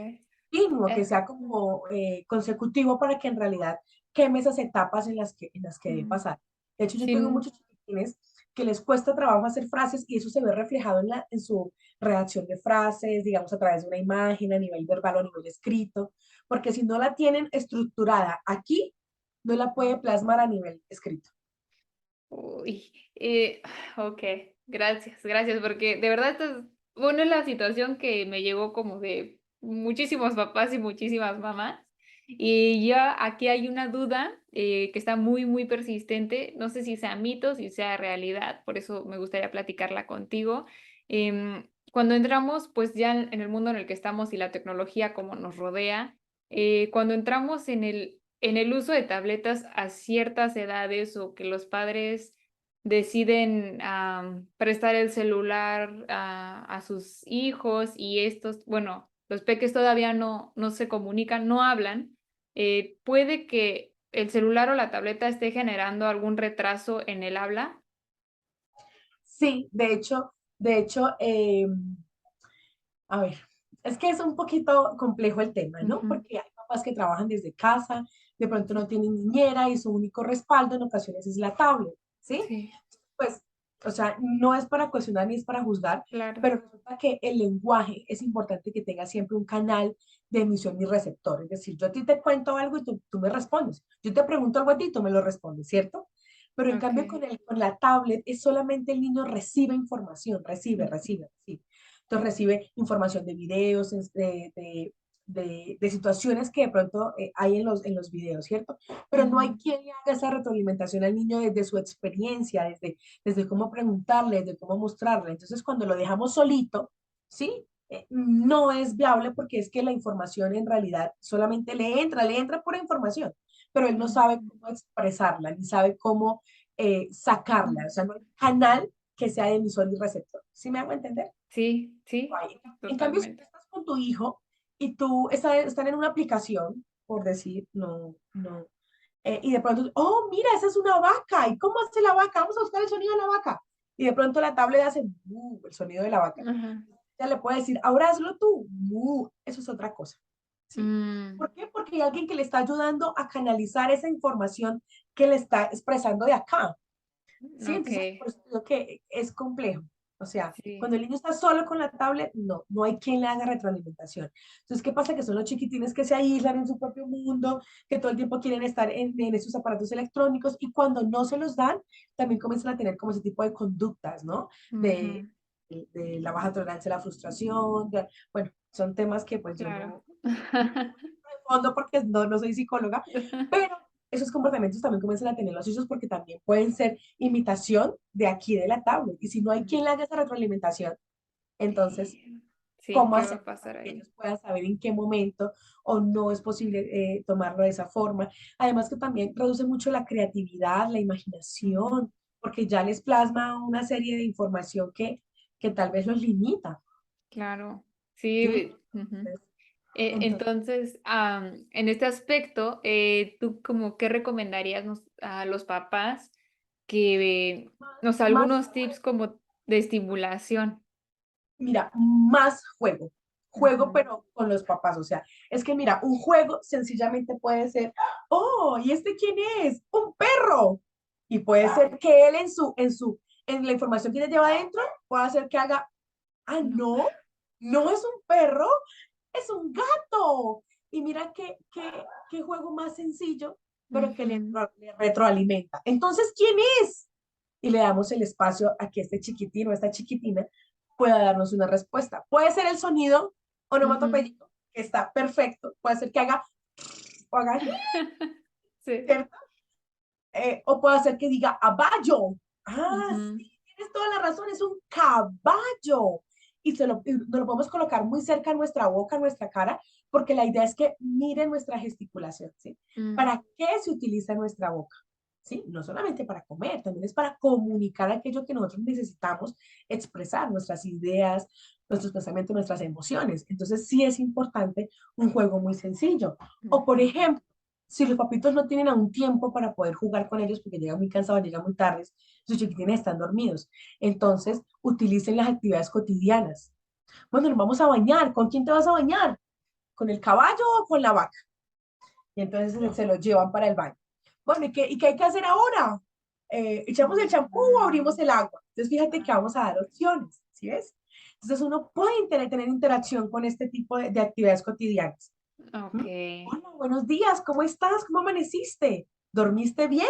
Continuo, que Eh, sea como consecutivo para que en realidad queme esas etapas en las que debe mm, pasar. De hecho, yo tengo sí. muchos chiquitines que les cuesta trabajo hacer frases y eso se ve reflejado en su redacción de frases, digamos, a través de una imagen, a nivel verbal o a nivel escrito, porque si no la tienen estructurada aquí, no la puede plasmar a nivel escrito. Uy, ok, gracias, gracias, porque de verdad esta es, bueno, es la situación que me llegó como de muchísimos papás y muchísimas mamás. Y ya aquí hay una duda que está muy, muy persistente. No sé si sea mito, si sea realidad, por eso me gustaría platicarla contigo. Cuando entramos, pues ya en el mundo en el que estamos y la tecnología como nos rodea, cuando entramos en el uso de tabletas a ciertas edades o que los padres deciden prestar el celular a sus hijos y estos, bueno, los peques todavía no se comunican, no hablan, puede que el celular o la tableta esté generando algún retraso en el habla. Sí, de hecho, a ver, es que es un poquito complejo el tema, ¿no? Ujú. Porque hay papás que trabajan desde casa, de pronto no tienen niñera y su único respaldo en ocasiones es la tablet, ¿sí? Sí. Pues O sea, no es para cuestionar ni es para juzgar, Claro. pero resulta que el lenguaje es importante que tenga siempre un canal de emisión y receptor. Es decir, yo a ti te cuento algo y tú me respondes. Yo te pregunto algo a ti y tú me lo respondes, ¿cierto? Pero en cambio Ok. con la tablet es solamente el niño recibe información, recibe. Entonces recibe información de videos, de situaciones que de pronto hay en los videos, ¿cierto? Pero no hay Ujú. quien le haga esa retroalimentación al niño desde su experiencia, desde cómo preguntarle, desde cómo mostrarle. Entonces, cuando lo dejamos solito, ¿sí? No es viable porque es que la información en realidad solamente le entra pura información, pero él no sabe Ujú. cómo expresarla, ni sabe cómo sacarla. O sea, no hay canal que sea de emisor y receptor. ¿Sí me hago entender? Sí, sí, Guay. En cambio, si tú totalmente. estás con tu hijo y están en una aplicación, por decir, no, y de pronto, oh, mira, esa es una vaca. ¿Y cómo hace la vaca? Vamos a buscar el sonido de la vaca. Y de pronto la tablet hace el sonido de la vaca. Ajá. Ya le puede decir, ahora hazlo tú. Eso es otra cosa. ¿Sí? Mm, ¿Por qué? Porque hay alguien que le está ayudando a canalizar esa información que le está expresando de acá. ¿Sí? ok, Entonces, por eso digo que es complejo. O sea, sí. cuando el niño está solo con la tablet, no hay quien le haga retroalimentación. Entonces, ¿qué pasa? Que son los chiquitines que se aíslan en su propio mundo, que todo el tiempo quieren estar en esos aparatos electrónicos y cuando no se los dan, también comienzan a tener como ese tipo de conductas, ¿no? De, Ujú. de la baja tolerancia a la frustración, bueno, son temas que pues yo Claro. no de fondo porque no soy psicóloga, pero esos comportamientos también comienzan a tener los hijos porque también pueden ser imitación de aquí de la tabla. Y si no hay quien le haga esa retroalimentación, entonces, Sí, sí, ¿cómo ¿qué va hacer a para pasar que ahí? ellos puedan saber en qué momento o no es posible tomarlo de esa forma? Además que también reduce mucho la creatividad, la Ujú. imaginación, porque ya les plasma una serie de información que tal vez los limita, Claro, ¿sí? sí. Ujú. Entonces, Entonces, en este aspecto, ¿tú como qué recomendarías a los papás que, o sea, más algunos tips como de estimulación? mira, más juego, Ujú. pero con los papás, o sea, es que mira, un juego sencillamente puede ser, oh, ¿y este quién es? Un perro. Y puede ser que él en la información que ella lleva adentro, pueda hacer que haga, ah, No. no es un perro, es un gato. Y mira qué juego más sencillo, pero que Ujú. le retroalimenta. Entonces, ¿quién es? Y le damos el espacio a que este chiquitín o esta chiquitina pueda darnos una respuesta. Puede ser el sonido Ujú. onomatopéyico, que está perfecto. Puede ser que haga o haga, Sí. ¿cierto? O puede ser que diga aballo. Ah, Ujú. sí, tienes toda la razón, es un caballo. Y nos lo podemos colocar muy cerca a nuestra boca, a nuestra cara, porque la idea es que miren nuestra gesticulación, ¿sí? Mm, ¿Para qué se utiliza nuestra boca? ¿Sí? No solamente para comer, también es para comunicar aquello que nosotros necesitamos expresar, nuestras ideas, nuestros pensamientos, nuestras emociones. Entonces sí es importante un juego muy sencillo. O por ujú. ejemplo, si los papitos no tienen aún tiempo para poder jugar con ellos porque llegan muy cansados, llegan muy tarde, sus chiquitines están dormidos. Entonces, utilicen las actividades cotidianas. Bueno, nos vamos a bañar. ¿Con quién te vas a bañar? ¿Con el caballo o con la vaca? Y entonces se los llevan para el baño. Bueno, ¿y qué hay que hacer ahora? ¿Echamos el champú o abrimos Mm, el agua? Entonces, fíjate que vamos a dar opciones, ¿sí ves? Entonces, uno puede tener interacción con este tipo de actividades cotidianas. ok. ¿Mm? Hola, buenos días, ¿cómo estás? ¿Cómo amaneciste? ¿Dormiste bien?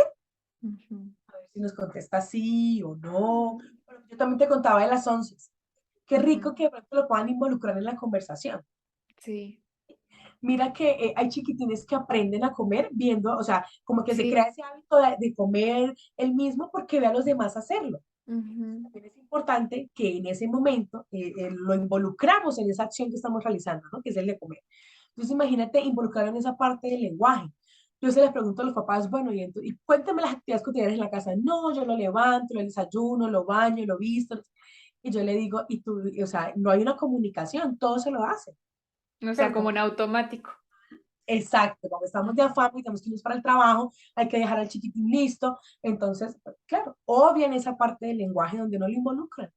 Ujú. A ver si nos contesta sí o no. Bueno, yo también te contaba de las 11. Qué Ujú. rico que de pronto lo puedan involucrar en la conversación. Sí, Mira que hay chiquitines que aprenden a comer viendo, o sea, como que se crea sí. ese hábito de comer el mismo porque ve a los demás hacerlo. Ujú. También es importante que en ese momento lo involucramos en esa acción que estamos realizando, ¿no? Que es el de comer. Entonces, imagínate involucrar en esa parte del lenguaje. Yo se les pregunto a los papás, bueno, y cuéntame las actividades cotidianas en la casa. No, yo lo levanto, lo desayuno, lo baño, lo visto. Y yo le digo, o sea, no hay una comunicación, todo se lo hace. O sea, Pero como como en automático. exacto, como estamos de Ujú. afán y tenemos que irnos para el trabajo, hay que dejar al chiquitín listo. Entonces, pues, claro, obvian esa parte del lenguaje donde no lo involucran.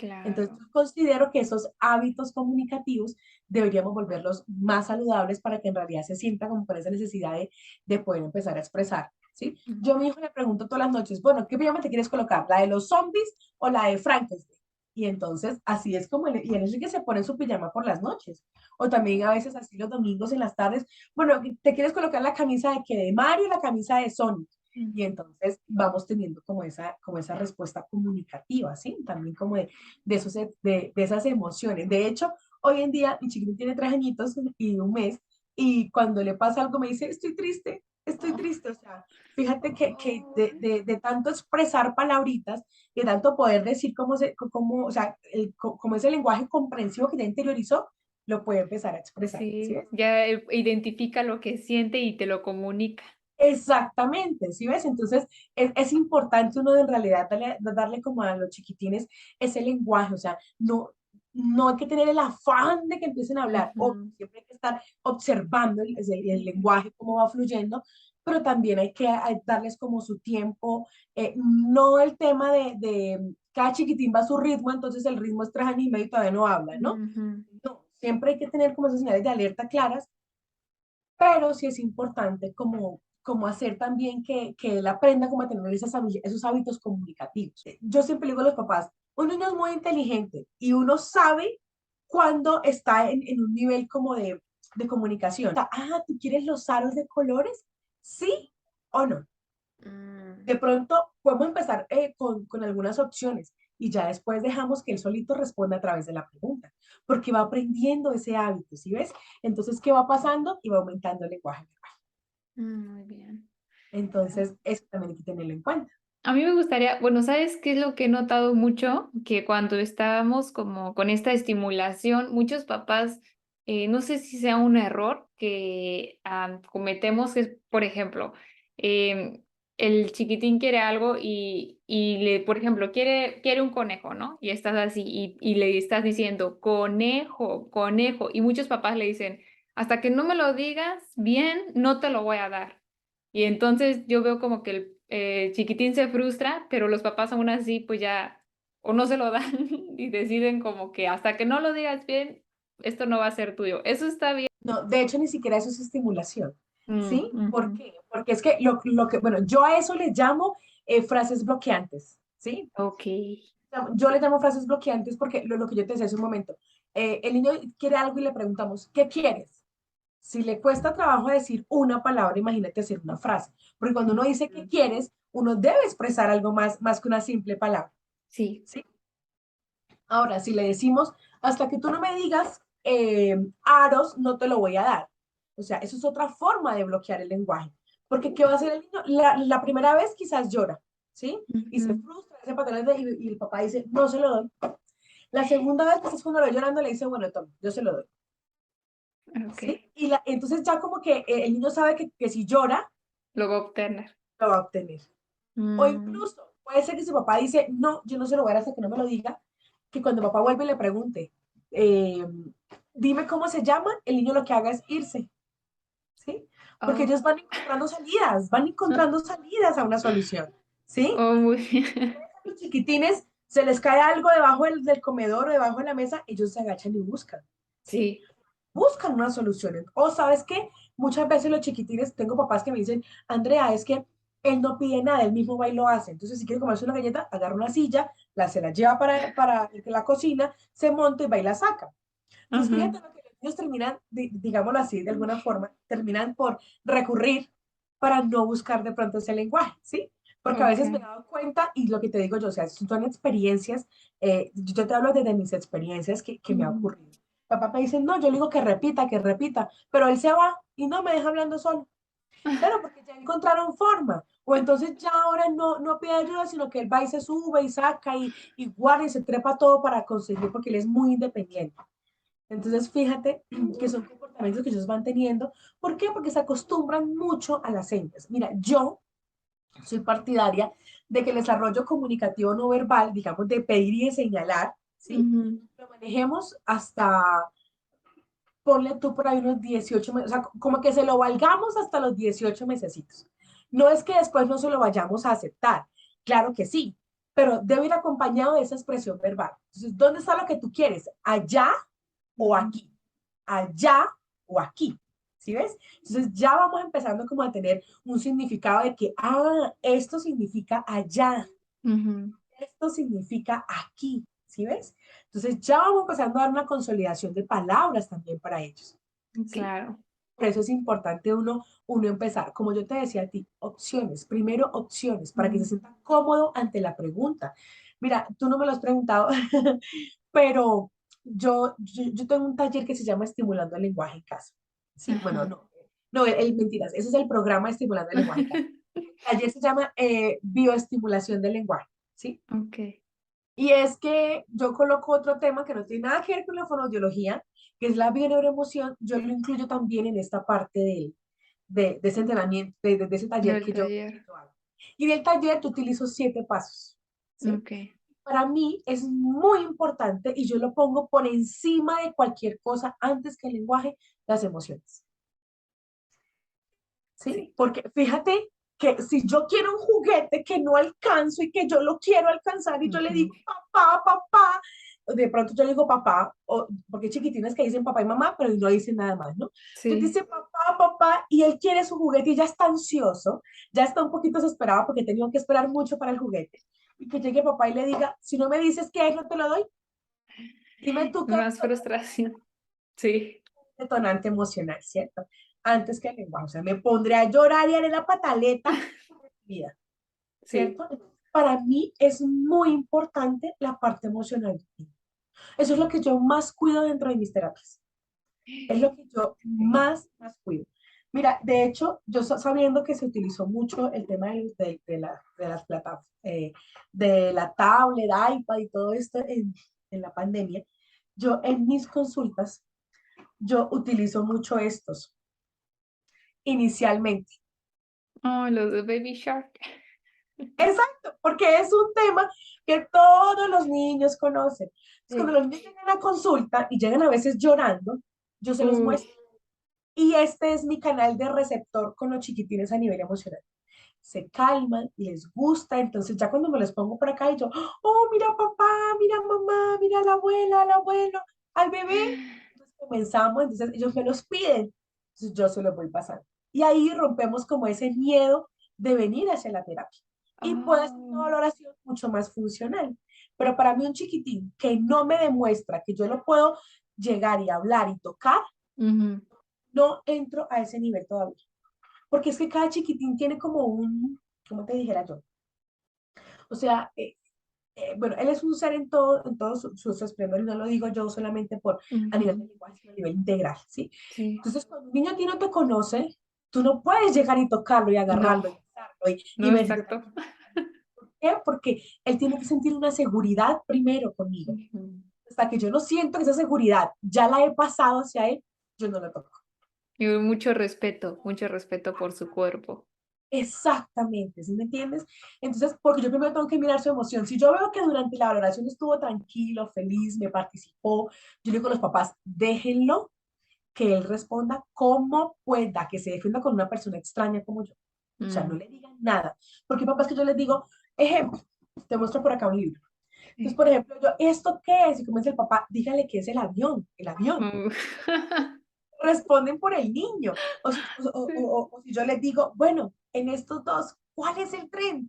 Entonces, Claro. yo considero que esos hábitos comunicativos deberíamos volverlos más saludables para que en realidad se sienta como con esa necesidad de poder empezar a expresar. ¿sí? Yo a mi hijo le pregunto todas las noches, bueno, ¿qué pijama te quieres colocar? ¿La de los zombies o la de Frankenstein? Y entonces así es como y él es el que se pone su pijama por las noches. O también a veces así los domingos en las tardes, bueno, ¿te quieres colocar la camisa de qué? De Mario y la camisa de Sonic. Y entonces vamos teniendo como esa respuesta comunicativa, ¿sí? También como de esas emociones. De hecho, hoy en día mi chiquito tiene 3 añitos y un mes, y cuando le pasa algo me dice, estoy Oh, triste. O sea, fíjate que de tanto expresar palabritas, de tanto poder decir o sea, como ese lenguaje comprensivo que ya interiorizó, lo puede empezar a expresar, ¿sí sí, ves? ya identifica lo que siente y te lo comunica. Exactamente, ¿sí ves? Entonces, es importante uno en realidad darle como a los chiquitines ese lenguaje, o sea, no hay que tener el afán de que empiecen a hablar, o Ujú. siempre hay que estar observando el lenguaje, cómo va fluyendo, pero también hay que darles como su tiempo, no el tema de cada chiquitín va a su ritmo, entonces el ritmo es 3 años y medio y todavía no habla, ¿no? Ujú. No, siempre hay que tener como esas señales de alerta claras, pero sí es importante como hacer también que él aprenda como a tener esos hábitos comunicativos. Yo siempre le digo a los papás, un niño es muy inteligente y uno sabe cuando está en un nivel como de comunicación. ¿Tú quieres los aros de colores? ¿Sí o no? Mm. De pronto podemos empezar con algunas opciones y ya después dejamos que él solito responda a través de la pregunta, porque va aprendiendo ese hábito, ¿sí ves? Entonces, ¿qué va pasando? Y va aumentando el lenguaje. Muy bien. Entonces, eso también hay que tenerlo en cuenta. A mí me gustaría, bueno, ¿sabes qué es lo que he notado mucho? Que cuando estábamos como con esta estimulación, muchos papás, no sé si sea un error que cometemos, es, por ejemplo, em, el chiquitín quiere algo y por ejemplo, quiere un conejo, ¿no? Y estás así y le estás diciendo, conejo, conejo, y muchos papás le dicen, hasta que no me lo digas bien, no te lo voy a dar. Y entonces yo veo como que el chiquitín se frustra, pero los papás aún así pues ya o no se lo dan y deciden como que hasta que no lo digas bien, esto no va a ser tuyo. Eso está bien. No, de hecho, ni siquiera eso es estimulación, ¿sí? ¿Por Ujú. qué? Porque es que bueno, yo a eso le llamo frases bloqueantes, ¿sí? Ok. Yo le llamo frases bloqueantes porque lo que yo te decía hace un momento, el niño quiere algo y le preguntamos, ¿qué quieres? Si le cuesta trabajo decir una palabra, imagínate hacer una frase. Porque cuando uno dice qué Ujú. quieres, uno debe expresar algo más que una simple palabra, Sí. ¿sí? Ahora, si le decimos, hasta que tú no me digas aros, no te lo voy a dar. O sea, eso es otra forma de bloquear el lenguaje. Porque ¿qué va a hacer el niño? La primera vez quizás llora, ¿sí? Y se Ujú. frustra, ese patrón y el papá dice, no se lo doy. La segunda vez que estás cuando lo llorando, le dice, bueno, toma, yo se lo doy. Ok. ¿Sí? Entonces ya como que el niño sabe que si llora, Lo va a obtener. lo va a obtener. O Mm. incluso puede ser que su papá dice, no, yo no se lo voy a dar hasta que no me lo diga, que cuando papá vuelve y le pregunte, eh, dime cómo se llama, el niño lo que haga es irse, ¿sí? Porque Oh. ellos van encontrando salidas a una solución, ¿sí? Oh, muy bien. Los chiquitines se les cae algo debajo del comedor o debajo de la mesa, ellos se agachan y buscan, ¿sí? Sí. Buscan una solución. O sabes qué, muchas veces los chiquitines, tengo papás que me dicen, Andrea, es que él no pide nada, él mismo va y lo hace. Entonces, si quiere comerse una galleta, agarra una silla, se la lleva para la cocina, se monta y va y la saca. Entonces, Ujú. fíjate lo que los niños terminan, digámoslo así, de alguna forma, terminan por recurrir para no buscar de pronto ese lenguaje, ¿sí? Porque a Ok. veces me he dado cuenta, y lo que te digo yo, o sea, son experiencias, yo te hablo desde mis experiencias que me ha Ujú. ocurrido. Papá me dice, no, yo le digo que repita, pero él se va y no me deja hablando solo. Claro, porque ya encontraron forma. O entonces ya ahora no pide ayuda, sino que él va y se sube y saca y guarda y se trepa todo para conseguir, porque él es muy independiente. Entonces, fíjate que son comportamientos que ellos van teniendo. ¿Por qué? Porque se acostumbran mucho a las señas. Mira, yo soy partidaria de que el desarrollo comunicativo no verbal, digamos, de pedir y de señalar, ¿sí? Ujú. Lo manejemos hasta, ponle tú por ahí unos 18 meses, o sea, como que se lo valgamos hasta los 18 mesecitos. No es que después no se lo vayamos a aceptar, claro que sí, pero debe ir acompañado de esa expresión verbal. Entonces, ¿dónde está lo que tú quieres? ¿Allá o Ujú. aquí? ¿Allá o aquí? ¿Sí ves? Entonces ya vamos empezando como a tener un significado de que, esto significa allá, Ujú. esto significa aquí, ¿sí ves? Entonces ya vamos empezando a dar una consolidación de palabras también para ellos, ¿sí? Claro. Por eso es importante uno empezar, como yo te decía a ti, opciones, primero opciones, para que se Mm. sienta cómodo ante la pregunta. Mira, tú no me lo has preguntado, pero yo tengo un taller que se llama Estimulando el Lenguaje en Casa. Sí, bueno, Ajá. no, mentiras, ese es el programa Estimulando el Lenguaje en Casa. El taller se llama Bioestimulación del Lenguaje, ¿sí? Ok. Y es que yo coloco otro tema que no tiene nada que ver con la fonoaudiología, que es la bioneuroemoción, yo lo incluyo también en esta parte de ese entrenamiento, de ese taller Del que taller. yo hago. Y del taller yo utilizo 7 pasos, ¿sí? Ok. Para mí es muy importante y yo lo pongo por encima de cualquier cosa antes que el lenguaje, las emociones, ¿sí? Sí. Porque fíjate que si yo quiero un juguete que no alcanzo y que yo lo quiero alcanzar y yo le Ujú. digo, papá, papá, de pronto yo le digo papá, porque hay chiquitines que dicen papá y mamá, pero no dicen nada más, ¿no? Entonces Sí. dice papá, papá, y él quiere su juguete y ya está ansioso, ya está un poquito desesperado porque tenía que esperar mucho para el juguete. Y que llegue papá y le diga, si no me dices qué es, no te lo doy. Dime tú qué es Más frustración. Sí. detonante emocional, ¿cierto? Antes que el lenguaje. O sea, me pondré a llorar y haré la pataleta de mi vida, Sí. ¿cierto? Para mí es muy importante la parte emocional. Eso es lo que yo más cuido dentro de mis terapias. Es lo que yo Sí. más cuido. Mira, de hecho, yo sabiendo que se utilizó mucho el tema de las plataformas, de la tablet, iPad y todo esto en la pandemia, yo en mis consultas, yo utilizo mucho estos inicialmente. Oh, los de Baby Shark. Exacto, porque es un tema que todos los niños conocen. Entonces, cuando Sí. los niños llegan a consulta y llegan a veces llorando, yo se los Uy. muestro. Y este es mi canal de receptor con los chiquitines a nivel emocional. Se calman, les gusta, entonces ya cuando me los pongo por acá y yo, oh, mira papá, mira mamá, mira la abuela, al abuelo, al bebé, entonces comenzamos, entonces ellos me los piden, entonces yo se los voy pasando. Y ahí rompemos como ese miedo de venir hacia la terapia. Y puede ser una Oh. valoración mucho más funcional. Pero para mí un chiquitín que no me demuestra que yo lo puedo llegar y hablar y tocar, Ujú. no entro a ese nivel todavía. Porque es que cada chiquitín tiene como ¿cómo te dijera yo? O sea, bueno, él es un ser en todo su esplendor, y no lo digo yo solamente a nivel de Ujú. lenguaje, sino a nivel integral, ¿sí? Sí. Entonces, cuando un niño a ti no te conoce, tú no puedes llegar y tocarlo y No, agarrarlo y besarlo y no, ver si te exacto. tranquiliza. ¿Por qué? Porque él tiene que sentir una seguridad primero conmigo. Ujú. Hasta que yo no siento que esa seguridad ya la he pasado hacia él, yo no lo toco. Y mucho respeto por su cuerpo. Exactamente, ¿sí me entiendes? Entonces, porque yo primero tengo que mirar su emoción. Si yo veo que durante la valoración estuvo tranquilo, feliz, me participó, yo le digo a los papás, déjenlo que él responda como pueda, que se defienda con una persona extraña como yo. O sea, no Mm. le digan nada. Porque hay papás que yo les digo, ejemplo, te muestro por acá un libro. Entonces, Sí. por ejemplo, yo, ¿esto qué es? Y comienza el papá, dígale que es el avión, el avión. Mm. Responden por el niño. Sí. O si yo les digo, bueno, en estos dos, ¿cuál es el tren?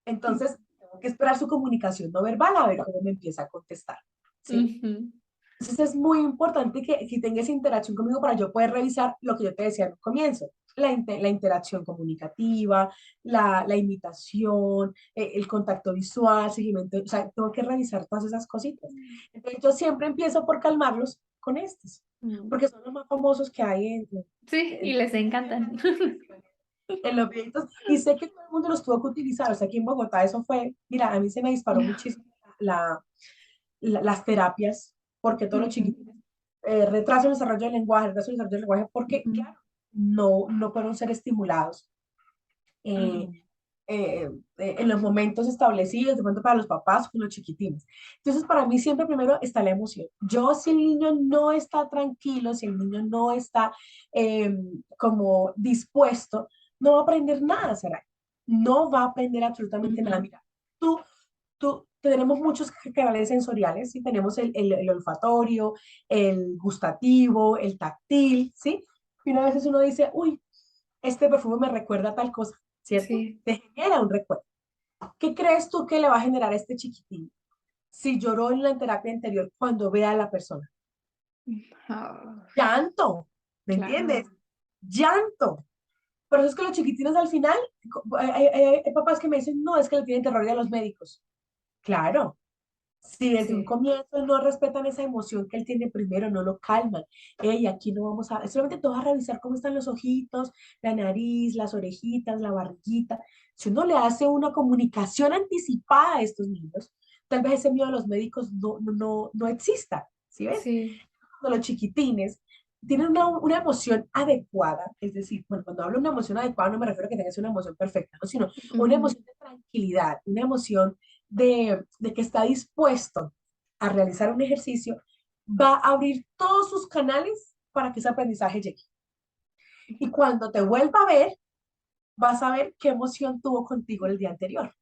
Entonces, tengo que esperar su comunicación no verbal a ver cómo me empieza a contestar, ¿sí? Ujú. Entonces, es muy importante que tenga esa interacción conmigo para yo poder revisar lo que yo te decía al comienzo, la interacción comunicativa, la imitación, el contacto visual, seguimiento, o sea, tengo que revisar todas esas cositas. Entonces, yo siempre empiezo por calmarlos con estos, Mm. porque son los más famosos que hay Sí, y en les encantan. en los videitos, y sé que todo el mundo los tuvo que utilizar, o sea, aquí en Bogotá eso fue, mira, a mí se me disparó muchísimo la, las terapias, porque todos los Ujú. chiquitines retrasan el desarrollo del lenguaje, retrasan el desarrollo del lenguaje, porque, Ujú. claro, no fueron ser estimulados eh, Oh. en los momentos establecidos, de pronto para los papás, con los chiquitines. Entonces, para mí siempre primero está la emoción. Yo, si el niño no está tranquilo, si el niño no está eh, como dispuesto, no va a aprender nada, Saray. No va a aprender absolutamente nada. Ujú. Mira, tenemos muchos canales sensoriales, ¿sí? Tenemos el olfatorio, el gustativo, el táctil, ¿sí? Y una vez uno dice, uy, este perfume me recuerda a tal cosa, ¿cierto? Sí. Te genera un recuerdo. ¿Qué crees tú que le va a generar a este chiquitín si lloró en la terapia anterior cuando vea a la persona? Ah, Llanto, ¿me entiendes? claro. Llanto. Por eso es que los chiquitines al final, hay papás que me dicen, no, es que le tienen terror a los médicos. Claro, si desde un Sí. comienzo no respetan esa emoción que él tiene primero, no lo calman. Ey, aquí no vamos a, solamente te vas a revisar cómo están los ojitos, la nariz, las orejitas, la barriguita. Si uno le hace una comunicación anticipada a estos niños, tal vez ese miedo a los médicos no exista, ¿sí ves? Sí. Cuando los chiquitines tienen una emoción adecuada, es decir, bueno, cuando hablo de una emoción adecuada no me refiero a que tengas una emoción perfecta, ¿no? Sino una Ujú. emoción de tranquilidad, una emoción de que está dispuesto a realizar un ejercicio, va a abrir todos sus canales para que ese aprendizaje llegue. Y cuando te vuelva a ver, vas a ver qué emoción tuvo contigo el día anterior.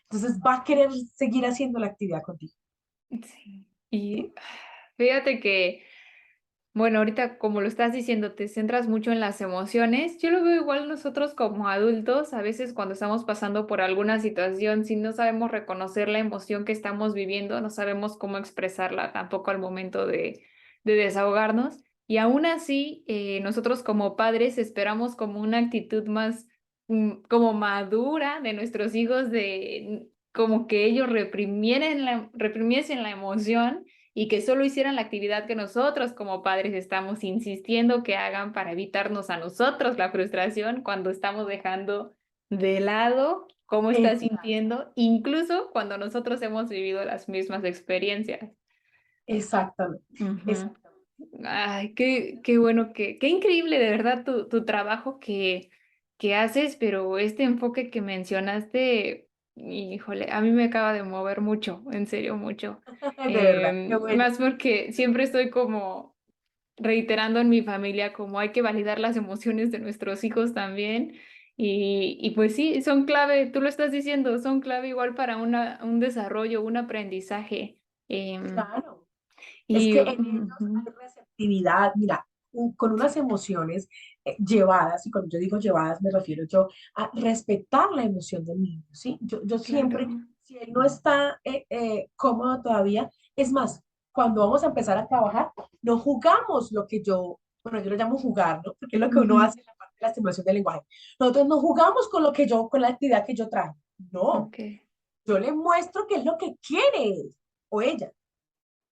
Entonces va a querer seguir haciendo la actividad contigo. Sí. Y fíjate que, bueno, ahorita como lo estás diciendo, te centras mucho en las emociones. Yo lo veo igual nosotros como adultos, a veces cuando estamos pasando por alguna situación, si no sabemos reconocer la emoción que estamos viviendo, no sabemos cómo expresarla tampoco al momento de desahogarnos. Y aún así, nosotros como padres esperamos como una actitud más como madura de nuestros hijos, de como que ellos reprimiesen la emoción y que solo hicieran la actividad que nosotros como padres estamos insistiendo que hagan para evitarnos a nosotros la frustración cuando estamos dejando de lado cómo está Exacto, sintiendo, incluso cuando nosotros hemos vivido las mismas experiencias. exactamente, Ujú. exactamente. Ay, qué bueno, qué increíble de verdad tu trabajo que haces, pero este enfoque que mencionaste, híjole, a mí me acaba de mover mucho, en serio, mucho. De verdad, qué bueno. Más porque siempre estoy como reiterando en mi familia como hay que validar las emociones de nuestros hijos también. Y pues sí, son clave, tú lo estás diciendo, son clave igual para un desarrollo, un aprendizaje. Em, Claro. Es y que en ellos ujú, hay receptividad, mira, con unas emociones llevadas, y cuando yo digo llevadas me refiero yo a respetar la emoción del niño, ¿sí? Yo siempre, claro. si él no está cómodo todavía, es más, cuando vamos a empezar a trabajar, no jugamos lo que bueno, yo lo llamo jugar, ¿no? Porque es lo que uno Ujú, hace en la parte de la estimulación del lenguaje. Nosotros no jugamos con con la actividad que yo traje, no, ok, yo le muestro qué es lo que quiere él o ella.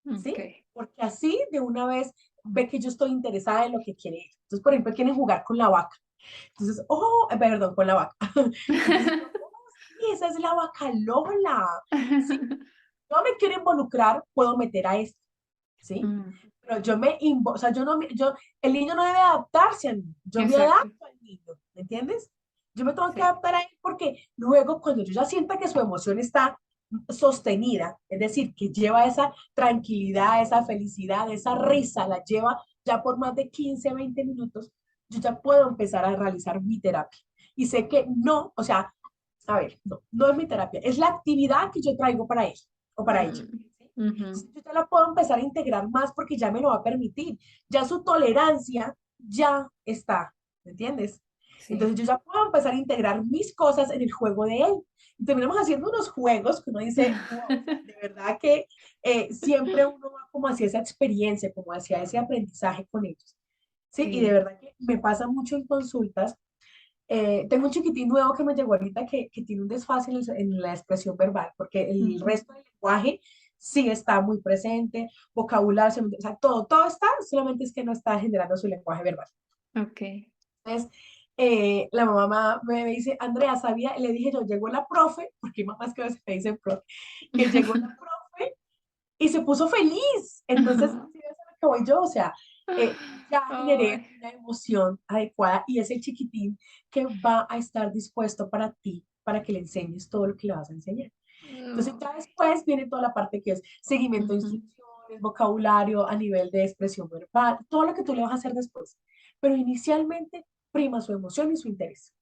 ok. ¿Sí? Porque así de una vez ve que yo estoy interesada en lo que quiere ella. Entonces, por ejemplo, quieren jugar con la vaca. Entonces, oh, perdón, con la vaca. Entonces, yo, oh, sí, esa es la vaca Lola. Sí, no me quiero involucrar, puedo meter a esto, ¿sí? Mm, Pero o sea, yo no, el niño no debe adaptarse a mí, yo me exacto, adapto al niño, ¿me entiendes? Yo me tengo que sí. adaptar a él porque luego cuando yo ya sienta que su emoción está sostenida, es decir, que lleva esa tranquilidad, esa felicidad, esa risa, la lleva ya por más de 15, 20 minutos, yo ya puedo empezar a realizar mi terapia. Y sé que no, o sea, a ver, no es mi terapia, es la actividad que yo traigo para él o para ella. Mm, ¿Sí? ujú, Yo ya la puedo empezar a integrar más porque ya me lo va a permitir. Ya su tolerancia ya está, ¿me entiendes? sí. Entonces yo ya puedo empezar a integrar mis cosas en el juego de él. Y terminamos haciendo unos juegos que uno dice, wow, o sea, de verdad que siempre uno va como hacia esa experiencia, como hacia ese aprendizaje con ellos. Sí, y de Sí. verdad que me pasa mucho en consultas. Tengo un chiquitín nuevo que me llegó ahorita que tiene un desfase en la expresión verbal, porque el Ujú, resto del lenguaje sí está muy presente, vocabulario, o sea, todo está, solamente es que no está generando su lenguaje verbal. ok. Entonces, la mamá me dice, Andrea, ¿sabía? Le dije yo, llegó la profe, porque hay mamás que a veces me dicen profe, que llegó la profe y se puso feliz. Entonces, sí, eso es lo que voy yo, o sea, ya generé Ay, una emoción adecuada y es el chiquitín que va a estar dispuesto para ti, para que le enseñes todo lo que le vas a enseñar. Entonces, no. ya después viene toda la parte que es seguimiento de Ujú, instrucciones, vocabulario a nivel de expresión verbal, todo lo que tú le vas a hacer después. Pero inicialmente prima su emoción y su interés.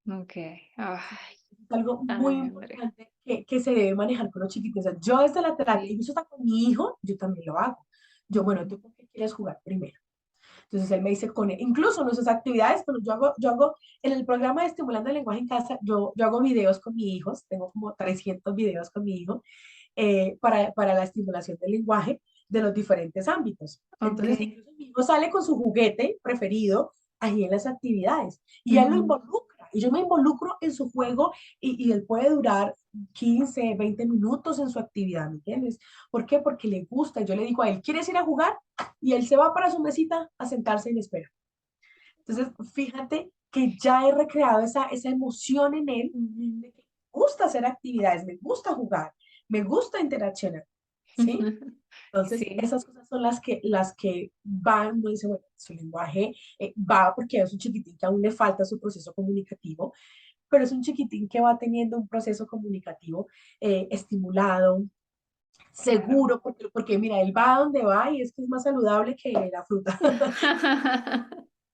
ok. Ay, Sí, es algo muy ay, Andrea. importante que se debe manejar con los chiquitos. O sea, yo desde la terapia, y Sí. eso está con mi hijo, yo también lo hago. Yo, bueno, Ujú, ¿tú con qué quieres jugar primero? Entonces él me dice, incluso nuestras actividades, pero yo hago en el programa de Estimulando el Lenguaje en Casa, yo hago videos con mis hijos, tengo como 300 videos con mi hijo, para la estimulación del lenguaje de los diferentes ámbitos. Ok. Entonces, incluso mi hijo sale con su juguete preferido ahí en las actividades y él lo Ujú. involucra y yo me involucro en su juego y él puede durar 15, 20 minutos en su actividad, ¿me entiendes? ¿Por qué? Porque le gusta. Yo le digo a él, ¿quieres ir a jugar? Y él se va para su mesita a sentarse en espera. Entonces, fíjate que ya he recreado esa emoción en él Ujú. de que me gusta hacer actividades, me gusta jugar, me gusta interaccionar, ¿sí? Entonces, Sí. esas cosas son las que van, uno dice, bueno, su lenguaje va porque es un chiquitín que aún le falta su proceso comunicativo, pero es un chiquitín que va teniendo un proceso comunicativo estimulado, Claro. seguro, porque mira, él va a donde va y es que es más saludable que la fruta.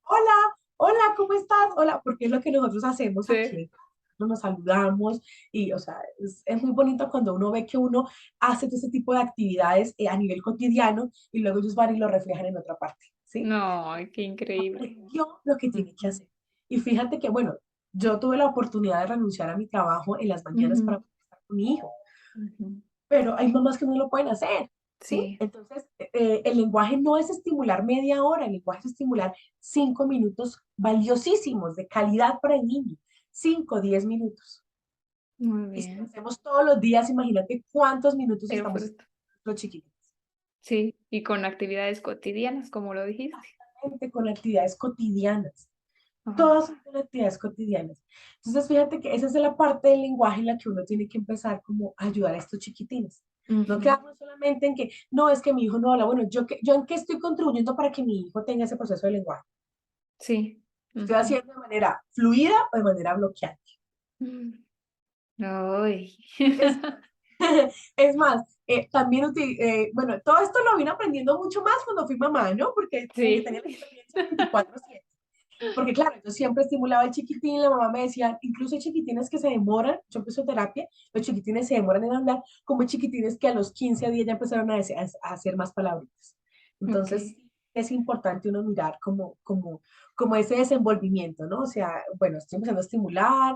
Hola, hola, ¿cómo estás? Hola, porque es lo que nosotros hacemos Sí. aquí. Nos saludamos y, o sea, es muy bonito cuando uno ve que uno hace todo ese tipo de actividades a nivel cotidiano y luego ellos van y lo reflejan en otra parte, ¿sí? No, qué increíble. Aprendió lo que tiene que Ujú. hacer. Y fíjate que, bueno, yo tuve la oportunidad de renunciar a mi trabajo en las mañanas para Ujú. poder estar con mi hijo, Ujú. pero hay mamás que no lo pueden hacer, ¿sí? Sí. Entonces, el lenguaje no es estimular media hora, el lenguaje es estimular 5 minutos valiosísimos de calidad para el niño, 5, 10 minutos. Muy Y si lo bien. hacemos todos los días, imagínate cuántos minutos El estamos fruto. estimulando a los chiquitos. Sí, y con actividades cotidianas, como lo dijiste. Gente, con actividades cotidianas. Ajá. Todas son con actividades cotidianas. Entonces, fíjate que esa es la parte del lenguaje en la que uno tiene que empezar como a ayudar a estos chiquitines. No Ujú. quedarnos solamente en que, no, es que mi hijo no habla. Bueno, yo en qué estoy contribuyendo para que mi hijo tenga ese proceso de lenguaje. Sí. Estoy Ujú. haciendo de manera fluida o de manera bloqueante. Mm. Ay. Es, es más, también, bueno, todo esto lo vine aprendiendo mucho más cuando fui mamá, ¿no? Porque como que Sí. tenía la experiencia 24/7. Porque claro, yo siempre estimulaba al chiquitín, la mamá me decía, incluso hay chiquitines que se demoran, yo empecé terapia, los chiquitines se demoran en hablar, como hay chiquitines que a los 15 días ya empezaron a hacer más palabritas. Entonces, Ok. sí, es importante uno mirar como ese desenvolvimiento, ¿no? O sea, bueno, estoy empezando a estimular,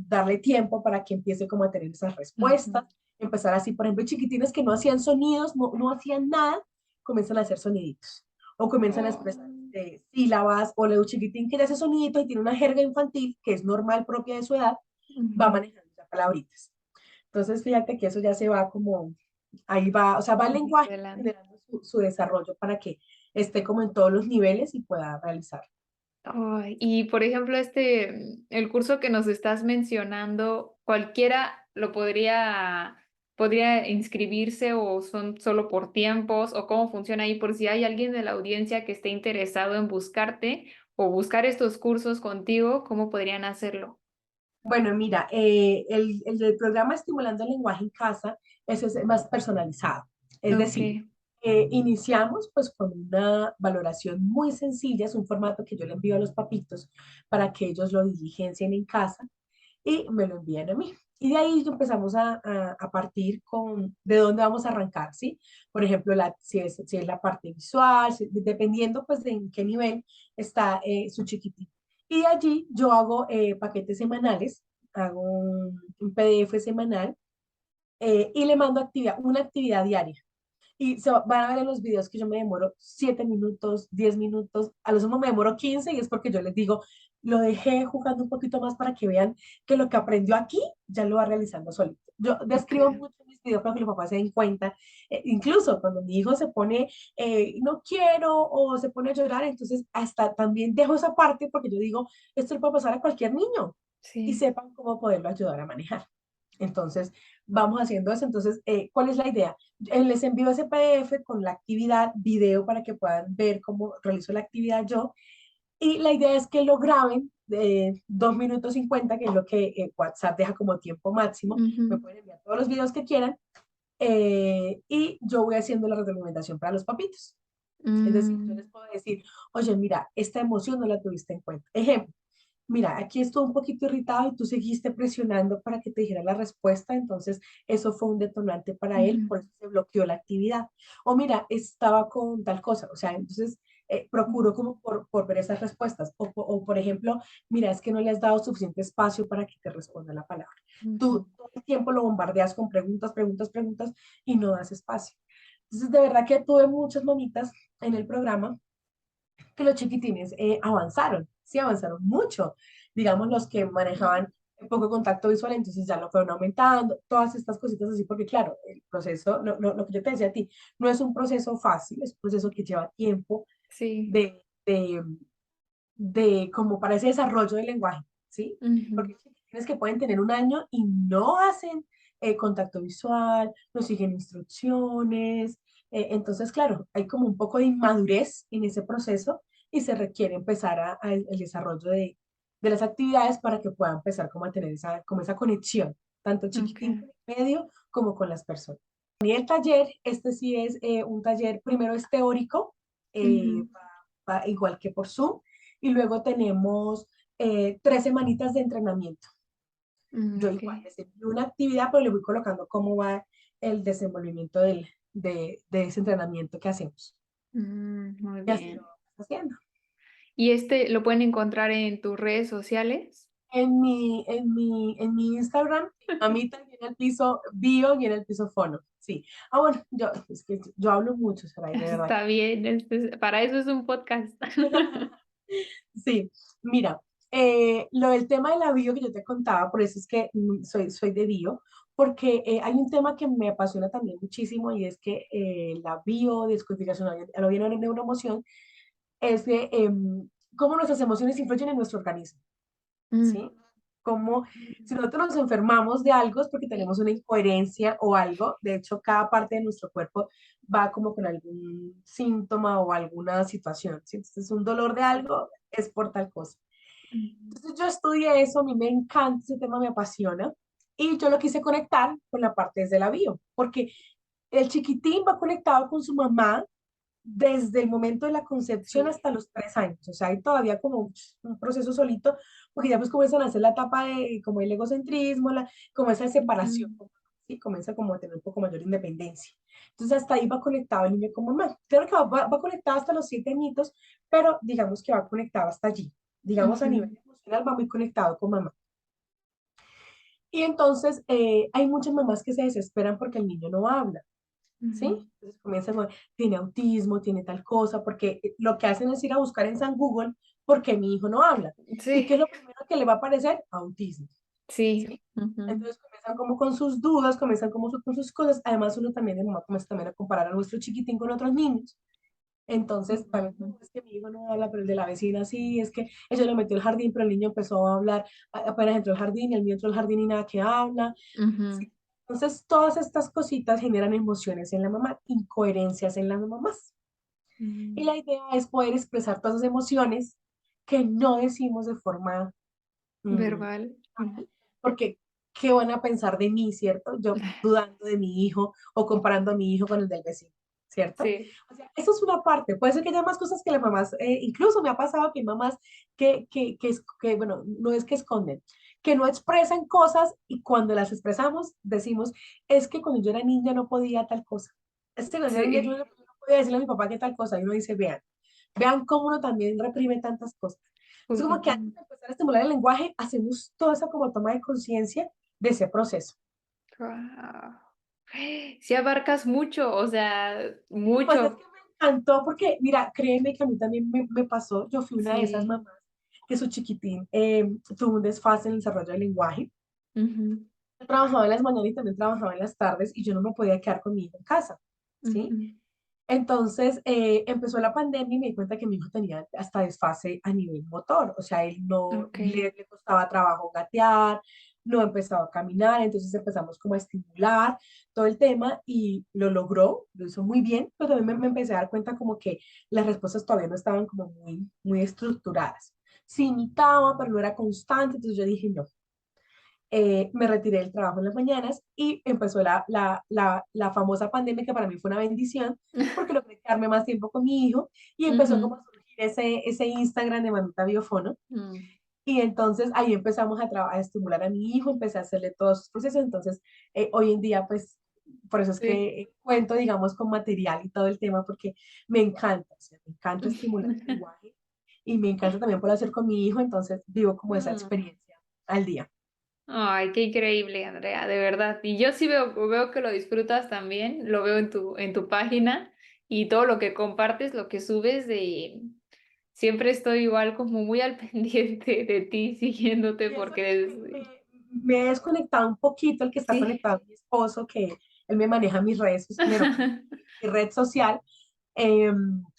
darle tiempo para que empiece como a tener esas Ujú. respuestas, empezar así, por ejemplo, chiquitines que no hacían sonidos, no hacían nada, comienzan a hacer soniditos o comienzan a expresar Oh. sílabas, o Leo chiquitín que ya hace soniditos y tiene una jerga infantil que es normal propia de su edad, va Ujú. manejando ya palabritas. Entonces, fíjate que eso ya se va como, ahí va, o sea, va el lenguaje Nivelando. generando su desarrollo para que esté como en todos los niveles y pueda realizar. Ay, y por ejemplo, el curso que nos estás mencionando, ¿cualquiera lo podría inscribirse o son solo por tiempos o cómo funciona ahí? Por si hay alguien de la audiencia que esté interesado en buscarte o buscar estos cursos contigo, ¿cómo podrían hacerlo? Bueno, mira, el del programa Estimulando el Lenguaje en Casa, ese es más personalizado. Es Ok. decir, iniciamos pues con una valoración muy sencilla, es un formato que yo le envío a los papitos para que ellos lo diligencien en casa y me lo envían a mí. Y de ahí empezamos a partir de dónde vamos a arrancar, ¿sí? Por ejemplo, si es la parte visual, dependiendo pues de en qué nivel está su chiquitín. Y de allí yo hago paquetes semanales, hago un PDF semanal y le mando una actividad diaria. Y van a ver en los videos que yo me demoro 7 minutos, 10 minutos, a lo sumo me demoro 15 y es porque yo les digo, lo dejé jugando un poquito más para que vean que lo que aprendió aquí ya lo va realizando solito. Yo Ok. describo mucho en mis videos para que los papás se den cuenta, incluso cuando mi hijo se pone, no quiero o se pone a llorar, entonces hasta también dejo esa parte porque yo digo, esto le puede pasar a cualquier niño y Sí. sepan cómo poderlo ayudar a manejar. Entonces, vamos haciendo eso. Entonces, ¿cuál es la idea? Les envío ese PDF con la actividad, video para que puedan ver cómo realizo la actividad yo. Y la idea es que lo graben de 2 minutos 50, que es lo que WhatsApp deja como tiempo máximo. Me Ujú. pueden enviar todos los videos que quieran. Y yo voy haciendo la retroalimentación para los papitos. Es decir, yo les Mm. puedo decir, oye, mira, esta emoción no la tuviste en cuenta. Ejemplo, mira, aquí estuvo un poquito irritado y tú seguiste presionando para que te dijera la respuesta, entonces eso fue un detonante para él, Ujú. por eso se bloqueó la actividad. O mira, estaba con tal cosa, o sea, entonces procuro como por ver esas respuestas. Por ejemplo, mira, es que no le has dado suficiente espacio para que te responda la palabra. Ujú. Tú todo el tiempo lo bombardeas con preguntas, preguntas, preguntas y no das espacio. Entonces, de verdad que tuve muchas mamitas en el programa que los chiquitines avanzaron, sí, avanzaron mucho. Digamos, los que manejaban poco contacto visual, entonces ya lo fueron aumentando, todas estas cositas así, porque claro, el proceso, lo que yo te decía a ti, no es un proceso fácil, es un proceso que lleva tiempo Sí. de, de, como para ese desarrollo del lenguaje, ¿sí? Ujú. Porque hay chiquitines que pueden tener un año y no hacen contacto visual, no siguen instrucciones, entonces, claro, hay como un poco de inmadurez en ese proceso y se requiere empezar el desarrollo de las actividades para que puedan empezar como a tener como esa conexión, tanto chiquitín Ok. con el medio como con las personas. Y el taller, este sí es un taller, primero es teórico, Ujú. igual que por Zoom, y luego tenemos 3 semanitas de entrenamiento. Yo Ok. igual les envío una actividad, pero le voy colocando cómo va el desenvolvimiento de ese entrenamiento que hacemos. Muy Y así lo bien. vamos haciendo. ¿Y este lo pueden encontrar en tus redes sociales? En mi Instagram, mamita, y en el piso bio y en el piso fono. Sí. Ah, bueno, es que yo hablo mucho, Saray, de verdad. Está bien, para eso es un podcast. Sí, mira, lo del tema de la bio que yo te contaba, por eso es que soy de bio, porque hay un tema que me apasiona también muchísimo y es que la biodescodificación, a lo bien en neuroemoción, es de cómo nuestras emociones influyen en nuestro organismo, Mm. ¿sí? Como si nosotros nos enfermamos de algo es porque tenemos una incoherencia o algo, de hecho cada parte de nuestro cuerpo va como con algún síntoma o alguna situación, ¿sí? Entonces un dolor de algo es por tal cosa. Ujú. Entonces yo estudié eso, a mí me encanta ese tema, me apasiona, y yo lo quise conectar con la parte desde la bio, porque el chiquitín va conectado con su mamá desde el momento de la concepción Sí. hasta los 3 años, o sea, hay todavía como un proceso solito, porque ya pues comienzan a hacer la etapa de como el egocentrismo, como esa separación, Ujú. ¿sí? Comienza como a tener un poco mayor independencia. Entonces hasta ahí va conectado el niño con mamá. Claro que va conectado hasta los 7 añitos, pero digamos que va conectado hasta allí. Digamos a nivel Ujú. emocional va muy conectado con mamá. Y entonces hay muchas mamás que se desesperan porque el niño no habla. ¿Sí? Ujú. Entonces comienzan con, tiene autismo, tiene tal cosa, porque lo que hacen es ir a buscar en San Google porque mi hijo no habla. ¿Y qué es Sí, lo primero que le va a aparecer? Autismo, sí. ¿sí? Ujú. Entonces comienzan como con sus dudas, comienzan como con sus cosas. Además, uno también de mamá comienza también a comparar a nuestro chiquitín con otros niños. Entonces, también, Ujú. no, es que mi hijo no habla, pero el de la vecina sí, es que ella lo metió al jardín, pero el niño empezó a hablar apenas entró al jardín, y el mío entró al jardín y nada que habla. Ujú. ¿Sí? Entonces, todas estas cositas generan emociones en la mamá, incoherencias en las mamás. Y Mm. la idea es poder expresar todas esas emociones que no decimos de forma mm, Verbal. Mm. porque ¿qué van a pensar de mí, cierto? Yo dudando de mi hijo o comparando a mi hijo con el del vecino, ¿cierto? Sí. O sea, eso es una parte. Puede ser que haya más cosas que las mamás, incluso me ha pasado que hay mamás bueno, no es que esconden, que no expresan cosas y cuando las expresamos decimos, es que cuando yo era niña no podía tal cosa. Es que cuando yo era niña yo Sí. no podía decirle a mi papá que tal cosa. Y uno dice, vean cómo uno también reprime tantas cosas. Es como que antes Ujú. de empezar a estimular el lenguaje, hacemos toda esa como toma de conciencia de ese proceso. Guau. Sí abarcas mucho, o sea, Pues es mucho. que me encantó porque, mira, créeme que a mí también me pasó, yo fui una de esas Sí. mamás que su chiquitín tuvo un desfase en el desarrollo del lenguaje. Ujú. Yo trabajaba en las mañanas y también trabajaba en las tardes y yo no me podía quedar con mi hijo en casa, ¿sí? Ujú. Entonces empezó la pandemia y me di cuenta que mi hijo tenía hasta desfase a nivel motor, o sea, él no Ok. le costaba trabajo gatear, no empezaba a caminar, entonces empezamos como a estimular todo el tema y lo logró, lo hizo muy bien, pero también me empecé a dar cuenta como que las respuestas todavía no estaban como muy, muy estructuradas. Sí imitaba, pero no era constante, entonces yo dije, no, me retiré del trabajo en las mañanas y empezó la famosa pandemia que para mí fue una bendición porque logré quedarme más tiempo con mi hijo y empezó como Ujú. a surgir ese Instagram de Mamita Biofono Mm. y entonces ahí empezamos a estimular a mi hijo, empecé a hacerle todos sus procesos, entonces hoy en día pues Por eso es Sí. que cuento, digamos, con material y todo el tema, porque me encanta, o sea, me encanta estimular el lenguaje y me encanta también poder hacer con mi hijo, entonces vivo como esa Ah. experiencia al día. Ay, qué increíble, Andrea, de verdad. Y yo sí veo que lo disfrutas también, lo veo en tu página y todo lo que compartes, lo que subes de... Siempre estoy igual como muy al pendiente de ti, siguiéndote, Y eso porque que me he desconectado un poquito, el que está sí. conectado es mi esposo, que él me maneja mis redes, bueno, mi red social.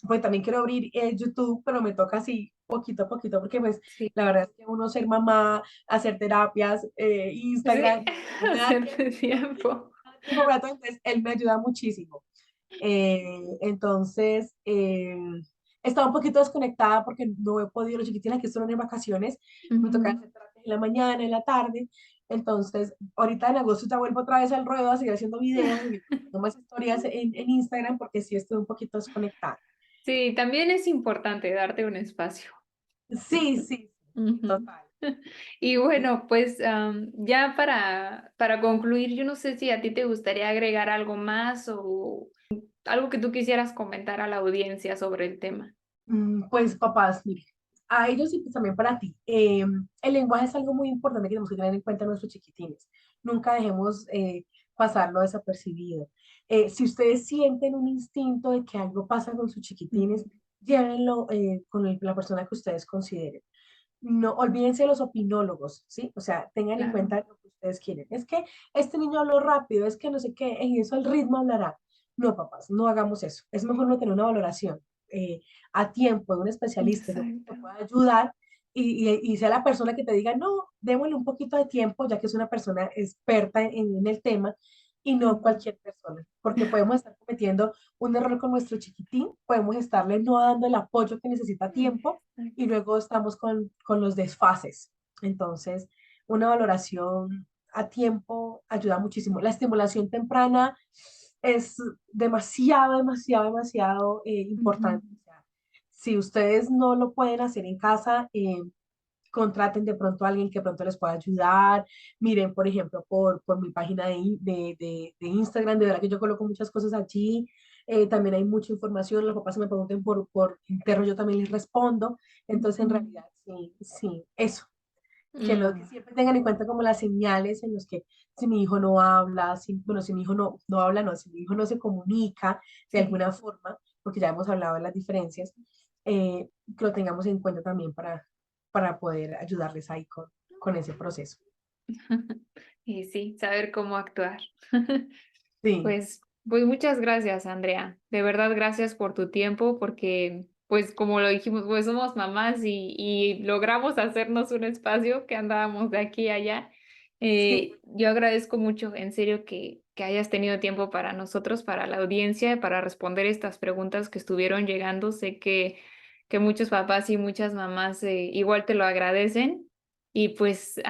Pues también quiero abrir YouTube, pero me toca así poquito a poquito, porque pues Sí, la verdad es que uno ser mamá, hacer terapias, sí, Instagram, no me da tiempo, hacerte tiempo. no me da tiempo para todo, entonces él me ayuda muchísimo. Entonces, he estado un poquito desconectada porque no he podido, los chiquitines que estuvieron en vacaciones, me toca Ujú. hacer terapias en la mañana, en la tarde, entonces ahorita en agosto ya vuelvo otra vez al ruedo a seguir haciendo videos, seguir haciendo más historias en Instagram porque sí estoy un poquito desconectada. Sí, también es importante darte un espacio. Sí, sí, sí, Ujú. total. Y bueno, pues ya para concluir, yo no sé si a ti te gustaría agregar algo más o algo que tú quisieras comentar a la audiencia sobre el tema. Pues papás, mire, a ellos y pues también para ti. El lenguaje es algo muy importante que tenemos que tener en cuenta nuestros chiquitines. Nunca dejemos pasarlo desapercibido. Si ustedes sienten un instinto de que algo pasa con sus chiquitines, Mm, llévenlo con la persona que ustedes consideren. No, olvídense de los opinólogos, ¿sí? O sea, tengan en claro. cuenta lo que ustedes quieren. Es que este niño habló rápido, es que no sé qué, y eso al ritmo hablará. No, papás, no hagamos eso. Es mejor no tener una valoración eh, a tiempo de un especialista que Exacto. te pueda ayudar y sea la persona que te diga, no, démosle un poquito de tiempo, ya que es una persona experta en el tema y no Mm. cualquier persona, porque podemos estar cometiendo un error con nuestro chiquitín, podemos estarle no dando el apoyo que necesita a tiempo y Exacto. luego estamos con los desfases. Entonces, una valoración a tiempo ayuda muchísimo. La estimulación temprana es demasiado, demasiado, demasiado Ujú. importante. O sea, si ustedes no lo pueden hacer en casa, contraten de pronto a alguien que pronto les pueda ayudar. Miren, por ejemplo, por mi página de Instagram, de verdad que yo coloco muchas cosas allí. También hay mucha información, los papás se me pregunten por interno, yo también les respondo. Entonces, en Ujú. realidad, sí, sí, eso. Que Mm. siempre tengan en cuenta como las señales en los que si mi hijo no habla, si, bueno, si mi hijo no habla, no, si mi hijo no se comunica de Sí. alguna forma, porque ya hemos hablado de las diferencias, que lo tengamos en cuenta también para poder ayudarles ahí con ese proceso. Y sí, saber cómo actuar. Sí, Pues muchas gracias, Andrea. De verdad, gracias por tu tiempo, porque, pues como lo dijimos, pues somos mamás y logramos hacernos un espacio que andábamos de aquí a allá. sí, Yo agradezco mucho, en serio, que hayas tenido tiempo para nosotros, para la audiencia, para responder estas preguntas que estuvieron llegando. Sé que muchos papás y muchas mamás igual te lo agradecen. Y pues,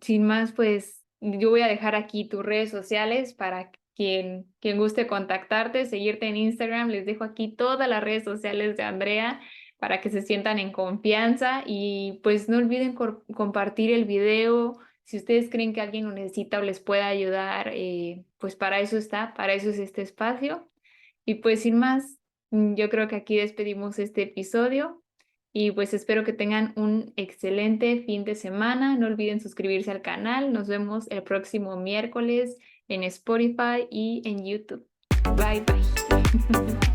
sin más, pues yo voy a dejar aquí tus redes sociales para quien guste contactarte, seguirte en Instagram. Les dejo aquí todas las redes sociales de Andrea para que se sientan en confianza y pues no olviden compartir el video. Si ustedes creen que alguien lo necesita o les puede ayudar, pues para eso está, para eso es este espacio. Y pues sin más, yo creo que aquí despedimos este episodio y pues espero que tengan un excelente fin de semana. No olviden suscribirse al canal. Nos vemos el próximo miércoles en Spotify y en YouTube. Bye bye.